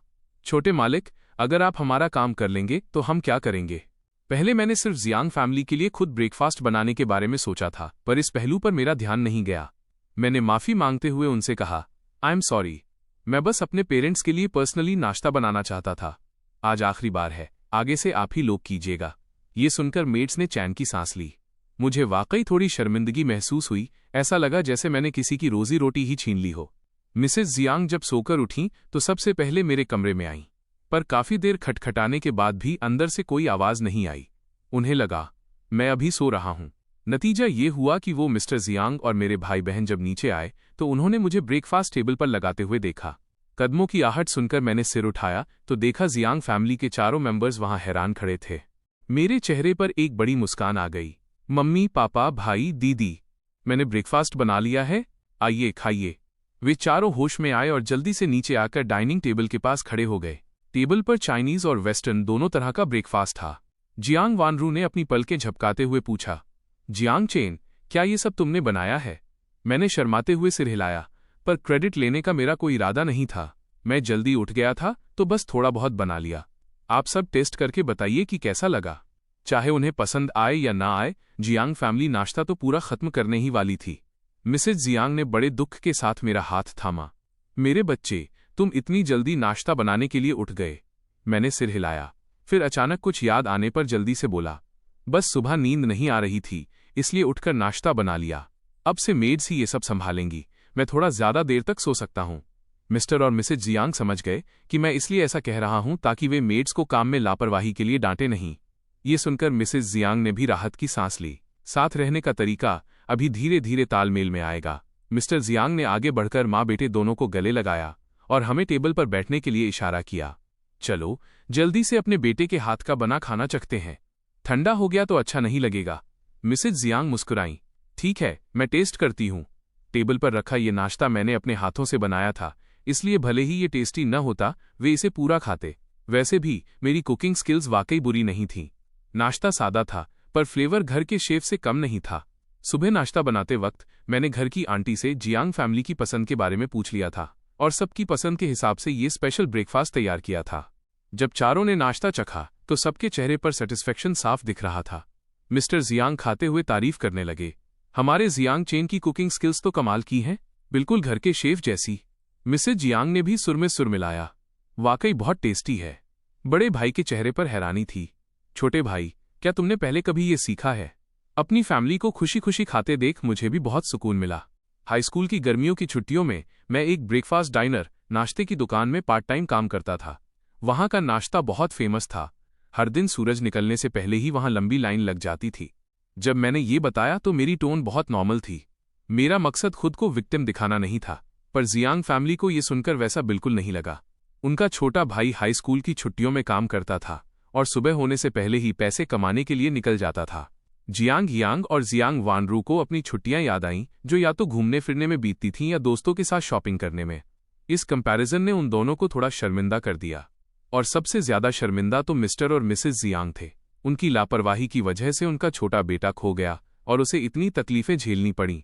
छोटे मालिक, अगर आप हमारा काम कर लेंगे तो हम क्या करेंगे? पहले मैंने सिर्फ जियांग फैमिली के लिए खुद ब्रेकफास्ट बनाने के बारे में सोचा था, पर इस पहलू पर मेरा ध्यान नहीं गया। मैंने माफी मांगते हुए उनसे कहा, आई एम सॉरी, मैं बस अपने पेरेंट्स के लिए पर्सनली नाश्ता बनाना चाहता था। आज आखिरी बार है, आगे से आप ही लोग कीजिएगा। ये सुनकर मेड्स ने चैन की सांस ली। मुझे वाकई थोड़ी शर्मिंदगी महसूस हुई। ऐसा लगा जैसे मैंने किसी की रोजी रोटी ही छीन ली हो। मिसेस जियांग जब सोकर उठीं तो सबसे पहले मेरे कमरे में आईं, पर काफी देर खटखटाने के बाद भी अंदर से कोई आवाज नहीं आई। उन्हें लगा मैं अभी सो रहा हूं। नतीजा ये हुआ कि वो मिस्टर जियांग और मेरे भाई बहन जब नीचे आए तो उन्होंने मुझे ब्रेकफास्ट टेबल पर लगाते हुए देखा। कदमों की आहट सुनकर मैंने सिर उठाया तो देखा जियांग फैमिली के चारों मेंबर्स वहां हैरान खड़े थे। मेरे चेहरे पर एक बड़ी मुस्कान आ गई। मम्मी, पापा, भाई, दीदी, मैंने ब्रेकफास्ट बना लिया है, आइए खाइए। वे चारों होश में आए और जल्दी से नीचे आकर डाइनिंग टेबल के पास खड़े हो गए। टेबल पर चाइनीज और वेस्टर्न दोनों तरह का ब्रेकफास्ट था। जियांग वानरू ने अपनी पलकें झपकाते हुए पूछा, जियांग चेन, क्या ये सब तुमने बनाया है? मैंने शर्माते हुए सिर हिलाया, पर क्रेडिट लेने का मेरा कोई इरादा नहीं था। मैं जल्दी उठ गया था तो बस थोड़ा बहुत बना लिया। आप सब टेस्ट करके बताइए कि कैसा लगा। चाहे उन्हें पसंद आए या ना आए, जियांग फैमिली नाश्ता तो पूरा खत्म करने ही वाली थी। मिसेज जियांग ने बड़े दुख के साथ मेरा हाथ थामा। मेरे बच्चे, तुम इतनी जल्दी नाश्ता बनाने के लिए उठ गए? मैंने सिर हिलाया, फिर अचानक कुछ याद आने पर जल्दी से बोला, बस सुबह नींद नहीं आ रही थी, इसलिए उठकर नाश्ता बना लिया। अब से मेड्स ही ये सब संभालेंगी, मैं थोड़ा ज्यादा देर तक सो सकता हूं। मिस्टर और मिसेज जियांग समझ गए कि मैं इसलिए ऐसा कह रहा हूं ताकि वे मेड्स को काम में लापरवाही के लिए डांटे नहीं। ये सुनकर मिसेज जियांग ने भी राहत की सांस ली। साथ रहने का तरीका अभी धीरे धीरे तालमेल में आएगा। मिस्टर जियांग ने आगे बढ़कर माँ बेटे दोनों को गले लगाया और हमें टेबल पर बैठने के लिए इशारा किया। चलो जल्दी से अपने बेटे के हाथ का बना खाना चखते हैं, ठंडा हो गया तो अच्छा नहीं लगेगा। मिसेज जियांग मुस्कुराईं। ठीक है, मैं टेस्ट करती हूँ। टेबल पर रखा ये नाश्ता मैंने अपने हाथों से बनाया था, इसलिए भले ही ये टेस्टी न होता वे इसे पूरा खाते। वैसे भी मेरी कुकिंग स्किल्स वाकई बुरी नहीं थीं। नाश्ता सादा था, पर फ्लेवर घर के शेफ से कम नहीं था। सुबह नाश्ता बनाते वक्त मैंने घर की आंटी से जियांग फैमिली की पसंद के बारे में पूछ लिया था और सबकी पसंद के हिसाब से ये स्पेशल ब्रेकफास्ट तैयार किया था। जब चारों ने नाश्ता चखा तो सबके चेहरे पर सेटिस्फेक्शन साफ दिख रहा था। मिस्टर जियांग खाते हुए तारीफ करने लगे, हमारे जियांग चेन की कुकिंग स्किल्स तो कमाल की हैं, बिल्कुल घर के शेफ जैसी। मिसेज जियांग ने भी सुर में सुर मिलाया, वाकई बहुत टेस्टी है। बड़े भाई के चेहरे पर हैरानी थी। छोटे भाई, क्या तुमने पहले कभी ये सीखा है? अपनी फैमिली को खुशी खुशी खाते देख मुझे भी बहुत सुकून मिला। हाई स्कूल की गर्मियों की छुट्टियों में मैं एक ब्रेकफास्ट डाइनर नाश्ते की दुकान में पार्ट टाइम काम करता था। वहां का नाश्ता बहुत फेमस था। हर दिन सूरज निकलने से पहले ही वहां लंबी लाइन लग जाती थी। जब मैंने ये बताया तो मेरी टोन बहुत नॉर्मल थी। मेरा मकसद खुद को विक्टिम दिखाना नहीं था, पर जियांग फैमिली को ये सुनकर वैसा बिल्कुल नहीं लगा। उनका छोटा भाई हाई स्कूल की छुट्टियों में काम करता था और सुबह होने से पहले ही पैसे कमाने के लिए निकल जाता था। जियांग यांग और जियांग वानरू को अपनी छुट्टियां याद आईं, जो या तो घूमने फिरने में बीतती थीं या दोस्तों के साथ शॉपिंग करने में। इस कंपैरिजन ने उन दोनों को थोड़ा शर्मिंदा कर दिया, और सबसे ज्यादा शर्मिंदा तो मिस्टर और मिसेज जियांग थे। उनकी लापरवाही की वजह से उनका छोटा बेटा खो गया और उसे इतनी तकलीफें झेलनी पड़ीं।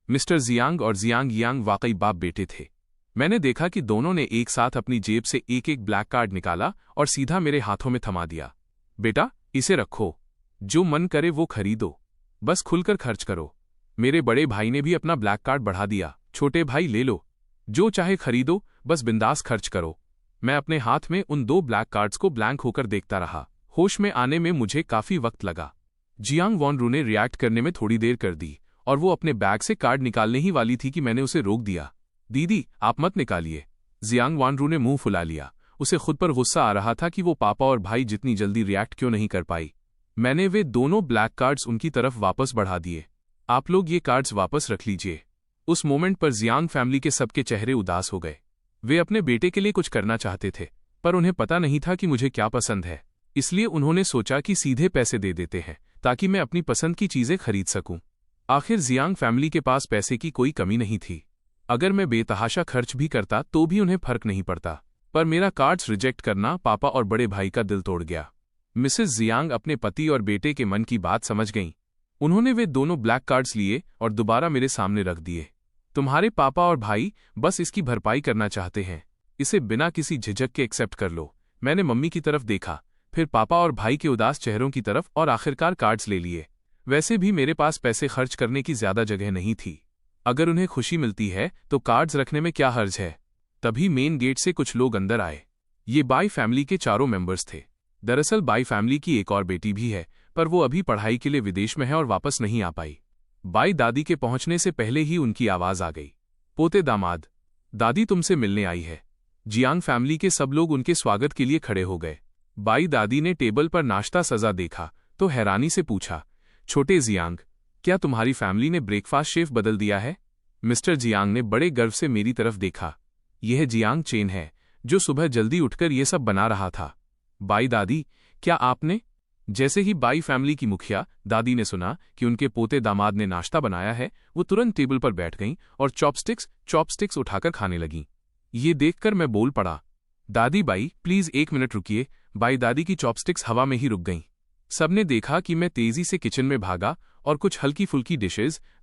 मिस्टर जियांग और जियांग यांग वाकई बाप बेटे थे। मैंने देखा कि दोनों ने एक साथ अपनी जेब से एक एक ब्लैक कार्ड निकाला और सीधा मेरे हाथों में थमा दिया। बेटा, इसे रखो, जो मन करे वो खरीदो, बस खुलकर खर्च करो। मेरे बड़े भाई ने भी अपना ब्लैक कार्ड बढ़ा दिया, छोटे भाई ले लो, जो चाहे खरीदो, बस बिंदास खर्च करो। मैं अपने हाथ में उन 2 ब्लैक कार्ड्स को ब्लैंक होकर देखता रहा। होश में आने में मुझे काफी वक्त लगा। जियांग वानरू ने रिएक्ट करने में थोड़ी देर कर दी और वो अपने बैग से कार्ड निकालने ही वाली थी कि मैंने उसे रोक दिया। दीदी, आप मत निकालिए। जियांग वानरू ने मुंह फुला लिया। उसे खुद पर गुस्सा आ रहा था कि वो पापा और भाई जितनी जल्दी रिएक्ट क्यों नहीं कर पाई। मैंने वे दोनों ब्लैक कार्ड्स उनकी तरफ वापस बढ़ा दिए। आप लोग ये कार्ड्स वापस रख लीजिए। उस मोमेंट पर जियांग फैमिली के सबके चेहरे उदास हो गए। वे अपने बेटे के लिए कुछ करना चाहते थे, पर उन्हें पता नहीं था कि मुझे क्या पसंद है, इसलिए उन्होंने सोचा कि सीधे पैसे दे देते हैं ताकि मैं अपनी पसंद की चीजें खरीद सकूं। आखिर जियांग फैमिली के पास पैसे की कोई कमी नहीं थी। अगर मैं बेतहाशा खर्च भी करता तो भी उन्हें फर्क नहीं पड़ता। पर मेरा कार्ड्स रिजेक्ट करना पापा और बड़े भाई का दिल तोड़ गया। मिसेस जियांग अपने पति और बेटे के मन की बात समझ गईं। उन्होंने वे दोनों ब्लैक कार्ड्स लिए और दोबारा मेरे सामने रख दिए। तुम्हारे पापा और भाई बस इसकी भरपाई करना चाहते हैं, इसे बिना किसी झिझक के एक्सेप्ट कर लो। मैंने मम्मी की तरफ देखा, फिर पापा और भाई के उदास चेहरों की तरफ और आखिरकार कार्ड्स ले लिए। वैसे भी मेरे पास पैसे खर्च करने की ज्यादा जगह नहीं थी। अगर उन्हें खुशी मिलती है तो कार्ड्स रखने में क्या हर्ज है। तभी मेन गेट से कुछ लोग अंदर आए। ये बाई फैमिली के चारों मेंबर्स थे। दरअसल बाई फैमिली की एक और बेटी भी है, पर वो अभी पढ़ाई के लिए विदेश में है और वापस नहीं आ पाई। बाई दादी के पहुंचने से पहले ही उनकी आवाज आ गई, पोते दामाद, दादी तुमसे मिलने आई है। जियांग फैमिली के सब लोग उनके स्वागत के लिए खड़े हो गए। बाई दादी ने टेबल पर नाश्ता सजा देखा तो हैरानी से पूछा, छोटे जियांग, क्या तुम्हारी फैमिली ने ब्रेकफास्ट शेफ बदल दिया है? मिस्टर जियांग ने बड़े गर्व से मेरी तरफ देखा। यह जियांग चेन है जो सुबह जल्दी उठकर ये सब बना रहा था। बाई दादी, क्या आपने? जैसे ही बाई फैमिली की मुखिया दादी ने सुना कि उनके पोते दामाद ने नाश्ता बनाया है, वो तुरंत टेबल पर बैठ गईं और चॉपस्टिक्स उठाकर खाने लगीं। ये देखकर मैं बोल पड़ा, दादी बाई प्लीज 1 मिनट रुकिए। बाई दादी की चॉपस्टिक्स हवा में ही रुक गईं। सबने देखा कि मैं तेजी से किचन में भागा और कुछ हल्की फुल्की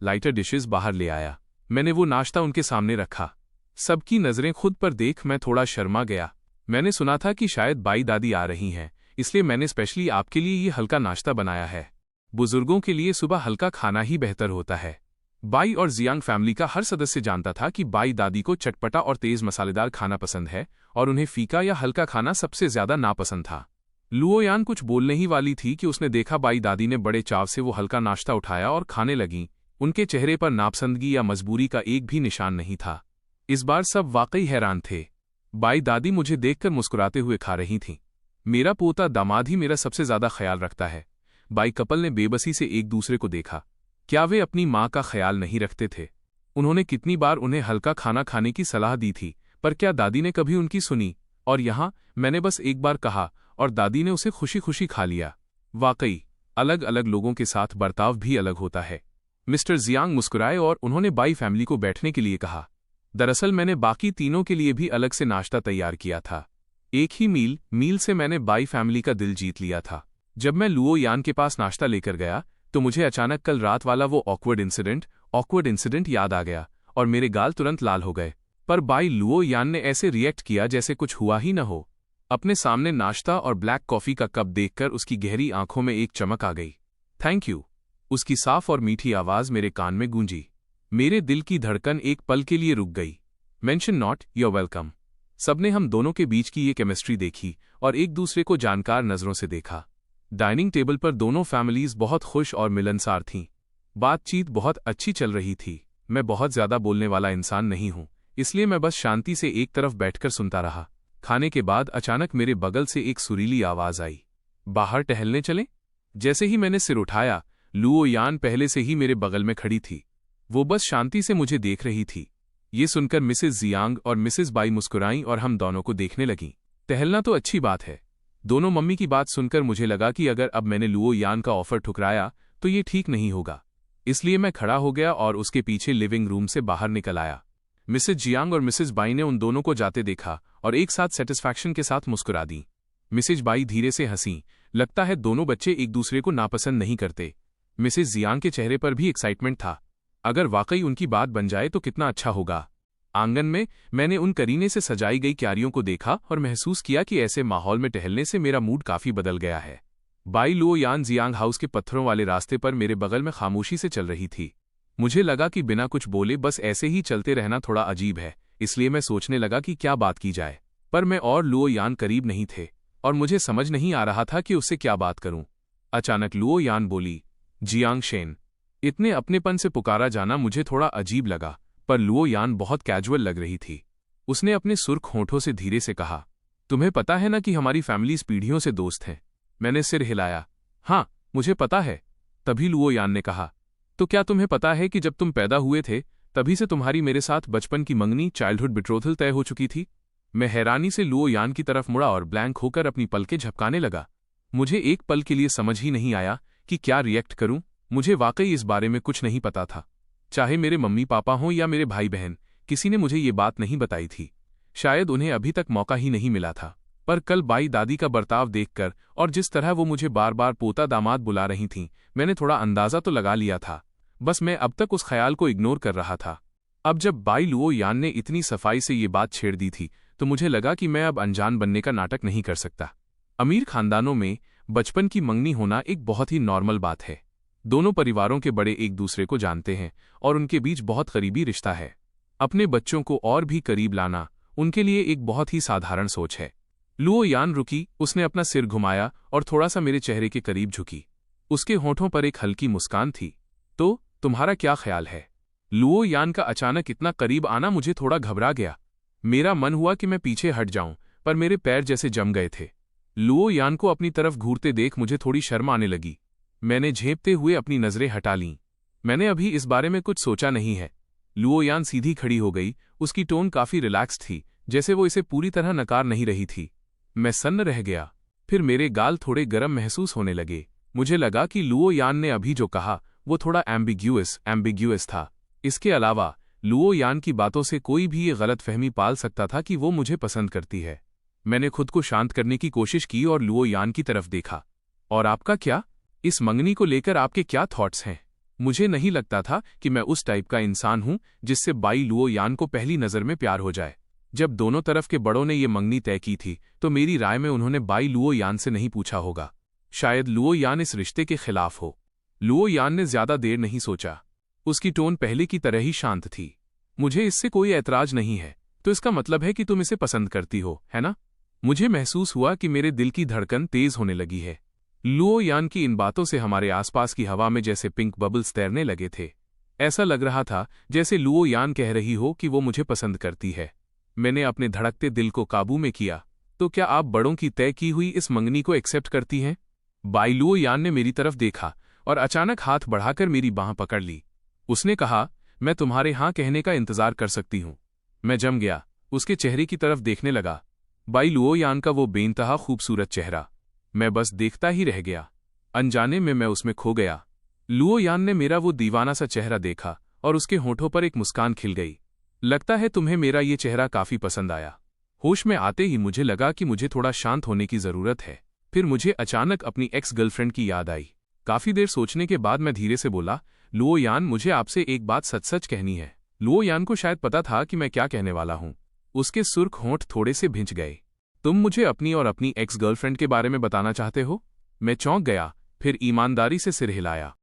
लाइटर डिशेज बाहर ले आया। मैंने वो नाश्ता उनके सामने रखा। सबकी नजरें खुद पर देख मैं थोड़ा शर्मा गया। मैंने सुना था कि शायद बाई दादी आ रही हैं, इसलिए मैंने स्पेशली आपके लिए ये हल्का नाश्ता बनाया है। बुजुर्गों के लिए सुबह हल्का खाना ही बेहतर होता है। बाई और जियांग फैमिली का हर सदस्य जानता था कि बाई दादी को चटपटा और तेज मसालेदार खाना पसंद है और उन्हें फीका या हल्का खाना सबसे ज्यादा नापसंद था। लुओयान कुछ बोलने ही वाली थी कि उसने देखा बाई दादी ने बड़े चाव से वो हल्का नाश्ता उठाया और खाने लगी। उनके चेहरे पर नापसंदगी या मजबूरी का एक भी निशान नहीं था। इस बार सब वाकई हैरान थे। बाई दादी मुझे देखकर मुस्कुराते हुए खा रही थीं। मेरा पोता दामाद ही मेरा सबसे ज्यादा ख्याल रखता है। बाई कपल ने बेबसी से एक दूसरे को देखा। क्या वे अपनी माँ का ख्याल नहीं रखते थे? उन्होंने कितनी बार उन्हें हल्का खाना खाने की सलाह दी थी, पर क्या दादी ने कभी उनकी सुनी? और यहाँ मैंने बस एक बार कहा और दादी ने उसे खुशी खुशी खा लिया। वाकई अलग अलग लोगों के साथ बर्ताव भी अलग होता है। मिस्टर जियांग मुस्कुराए और उन्होंने बाई फैमिली को बैठने के लिए कहा। दरअसल मैंने बाकी तीनों के लिए भी अलग से नाश्ता तैयार किया था। एक ही मील से मैंने बाई फैमिली का दिल जीत लिया था। जब मैं लुओयान के पास नाश्ता लेकर गया तो मुझे अचानक कल रात वाला वो ऑकवर्ड इंसिडेंट याद आ गया और मेरे गाल तुरंत लाल हो गए। पर बाई लुओयान ने ऐसे रिएक्ट किया जैसे कुछ हुआ ही न हो। अपने सामने नाश्ता और ब्लैक कॉफी का कप देखकर उसकी गहरी आंखों में एक चमक आ गई। थैंक यू, उसकी साफ और मीठी आवाज मेरे कान में गूंजी। मेरे दिल की धड़कन एक पल के लिए रुक गई। Mention not, you're welcome. सबने हम दोनों के बीच की ये केमिस्ट्री देखी और एक दूसरे को जानकार नजरों से देखा। डाइनिंग टेबल पर दोनों फैमिलीज बहुत खुश और मिलनसार थीं। बातचीत बहुत अच्छी चल रही थी। मैं बहुत ज्यादा बोलने वाला इंसान नहीं हूं, इसलिए मैं बस शांति से एक तरफ बैठकर सुनता रहा। खाने के बाद अचानक मेरे बगल से एक सुरीली आवाज आई, बाहर टहलने चलें? जैसे ही मैंने सिर उठाया, लुओयान पहले से ही मेरे बगल में खड़ी थी। वो बस शांति से मुझे देख रही थी। ये सुनकर मिसेस जियांग और मिसेस बाई मुस्कुराईं और हम दोनों को देखने लगीं। टहलना तो अच्छी बात है। दोनों मम्मी की बात सुनकर मुझे लगा कि अगर अब मैंने लुओयान का ऑफर ठुकराया तो ये ठीक नहीं होगा। इसलिए मैं खड़ा हो गया और उसके पीछे लिविंग रूम से बाहर निकल आया। मिसेस जियांग और मिसेस बाई ने उन दोनों को जाते देखा और एक साथ सेटिस्फैक्शन के साथ मुस्कुरा दी। मिसेस बाई धीरे से हंसी। लगता है दोनों बच्चे एक दूसरे को नापसंद नहीं करते। मिसेस जियांग के चेहरे पर भी एक्साइटमेंट था। अगर वाकई उनकी बात बन जाए तो कितना अच्छा होगा। आंगन में मैंने उन करीने से सजाई गई क्यारियों को देखा और महसूस किया कि ऐसे माहौल में टहलने से मेरा मूड काफी बदल गया है। बाई लुओयान जियांग हाउस के पत्थरों वाले रास्ते पर मेरे बगल में खामोशी से चल रही थी। मुझे लगा कि बिना कुछ बोले बस ऐसे ही चलते रहना थोड़ा अजीब है, इसलिए मैं सोचने लगा कि क्या बात की जाए। पर मैं और लुओयान करीब नहीं थे और मुझे समझ नहीं आ रहा था कि उससे क्या बात करूं। अचानक लुओयान बोली, जियांग शेन। इतने अपनेपन से पुकारा जाना मुझे थोड़ा अजीब लगा, पर लुओयान बहुत कैजुअल लग रही थी। उसने अपने सुर्ख होंठों से धीरे से कहा, तुम्हें पता है ना कि हमारी फैमिलीज पीढ़ियों से दोस्त हैं? मैंने सिर हिलाया। हाँ, मुझे पता है। तभी लुओयान ने कहा, तो क्या तुम्हें पता है कि जब तुम पैदा हुए थे तभी से तुम्हारी मेरे साथ बचपन की मंगनी चाइल्डहुड बिट्रोथल तय हो चुकी थी? मैं हैरानी से लुओयान की तरफ मुड़ा और ब्लैंक होकर अपनी पलकें झपकाने लगा। मुझे एक पल के लिए समझ ही नहीं आया कि क्या रिएक्ट करूं। मुझे वाकई इस बारे में कुछ नहीं पता था। चाहे मेरे मम्मी पापा हों या मेरे भाई बहन, किसी ने मुझे ये बात नहीं बताई थी। शायद उन्हें अभी तक मौका ही नहीं मिला था, पर कल बाई दादी का बर्ताव देखकर और जिस तरह वो मुझे बार बार पोता दामाद बुला रही थीं, मैंने थोड़ा अंदाजा तो लगा लिया था। बस मैं अब तक उस ख्याल को इग्नोर कर रहा था। अब जब बाई लुओ यान ने इतनी सफाई से ये बात छेड़ दी थी तो मुझे लगा कि मैं अब अनजान बनने का नाटक नहीं कर सकता। अमीर खानदानों में बचपन की मंगनी होना एक बहुत ही नॉर्मल बात है। दोनों परिवारों के बड़े एक दूसरे को जानते हैं और उनके बीच बहुत करीबी रिश्ता है। अपने बच्चों को और भी करीब लाना उनके लिए एक बहुत ही साधारण सोच है। लुओ यान रुकी, उसने अपना सिर घुमाया और थोड़ा सा मेरे चेहरे के करीब झुकी। उसके होठों पर एक हल्की मुस्कान थी। तो तुम्हारा क्या ख्याल है? लुओ यान का अचानक इतना करीब आना मुझे थोड़ा घबरा गया। मेरा मन हुआ कि मैं पीछे हट जाऊं, पर मेरे पैर जैसे जम गए थे। लुओ यान को अपनी तरफ घूरते देख मुझे थोड़ी शर्म आने लगी। मैंने झेंपते हुए अपनी नजरें हटा लीं। मैंने अभी इस बारे में कुछ सोचा नहीं है। लुओ यान सीधी खड़ी हो गई। उसकी टोन काफी रिलैक्स थी, जैसे वो इसे पूरी तरह नकार नहीं रही थी। मैं सन्न रह गया। फिर मेरे गाल थोड़े गर्म महसूस होने लगे। मुझे लगा कि लुओ यान ने अभी जो कहा वो थोड़ा एम्बिग्यूअस था। इसके अलावा लुओ यान की बातों से कोई भी ये गलतफहमी पाल सकता था कि वो मुझे पसंद करती है। मैंने खुद को शांत करने की कोशिश की और लुओ यान की तरफ देखा। और आपका क्या? इस मंगनी को लेकर आपके क्या थॉट्स हैं? मुझे नहीं लगता था कि मैं उस टाइप का इंसान हूं जिससे बाई लुओ यान को पहली नजर में प्यार हो जाए। जब दोनों तरफ के बड़ों ने ये मंगनी तय की थी तो मेरी राय में उन्होंने बाई लुओ यान से नहीं पूछा होगा। शायद लुओ यान इस रिश्ते के खिलाफ हो। लुओ यान ने ज्यादा देर नहीं सोचा। उसकी टोन पहले की तरह ही शांत थी। मुझे इससे कोई ऐतराज नहीं है, तो इसका मतलब है कि तुम इसे पसंद करती हो, है ना? मुझे महसूस हुआ कि मेरे दिल की धड़कन तेज होने लगी है। लुओ यान की इन बातों से हमारे आसपास की हवा में जैसे पिंक बबल्स तैरने लगे थे। ऐसा लग रहा था जैसे लुओ यान कह रही हो कि वो मुझे पसंद करती है। मैंने अपने धड़कते दिल को काबू में किया। तो क्या आप बड़ों की तय की हुई इस मंगनी को एक्सेप्ट करती हैं? बाई लुओ यान ने मेरी तरफ देखा और अचानक हाथ बढ़ाकर मेरी बांह पकड़ ली। उसने कहा, मैं तुम्हारे हाँ कहने का इंतजार कर सकती हूँ। मैं जम गया, उसके चेहरे की तरफ देखने लगा। बाई लुओ यान का वो बेइंतहा खूबसूरत चेहरा। मैं बस देखता ही रह गया। अनजाने में मैं उसमें खो गया। लुओ यान ने मेरा वो दीवाना सा चेहरा देखा और उसके होठों पर एक मुस्कान खिल गई। लगता है तुम्हें मेरा ये चेहरा काफी पसंद आया। होश में आते ही मुझे लगा कि मुझे थोड़ा शांत होने की जरूरत है। फिर मुझे अचानक अपनी एक्स गर्लफ्रेंड की याद आई। काफी देर सोचने के बाद मैं धीरे से बोला, लुओ यान, मुझे आपसे एक बात सच सच कहनी है। लुओ यान को शायद पता था कि मैं क्या कहने वाला हूं। उसके सुर्ख होंठ थोड़े से भिंच गए। तुम मुझे अपनी और अपनी एक्स गर्लफ्रेंड के बारे में बताना चाहते हो? मैं चौंक गया, फिर ईमानदारी से सिर हिलाया।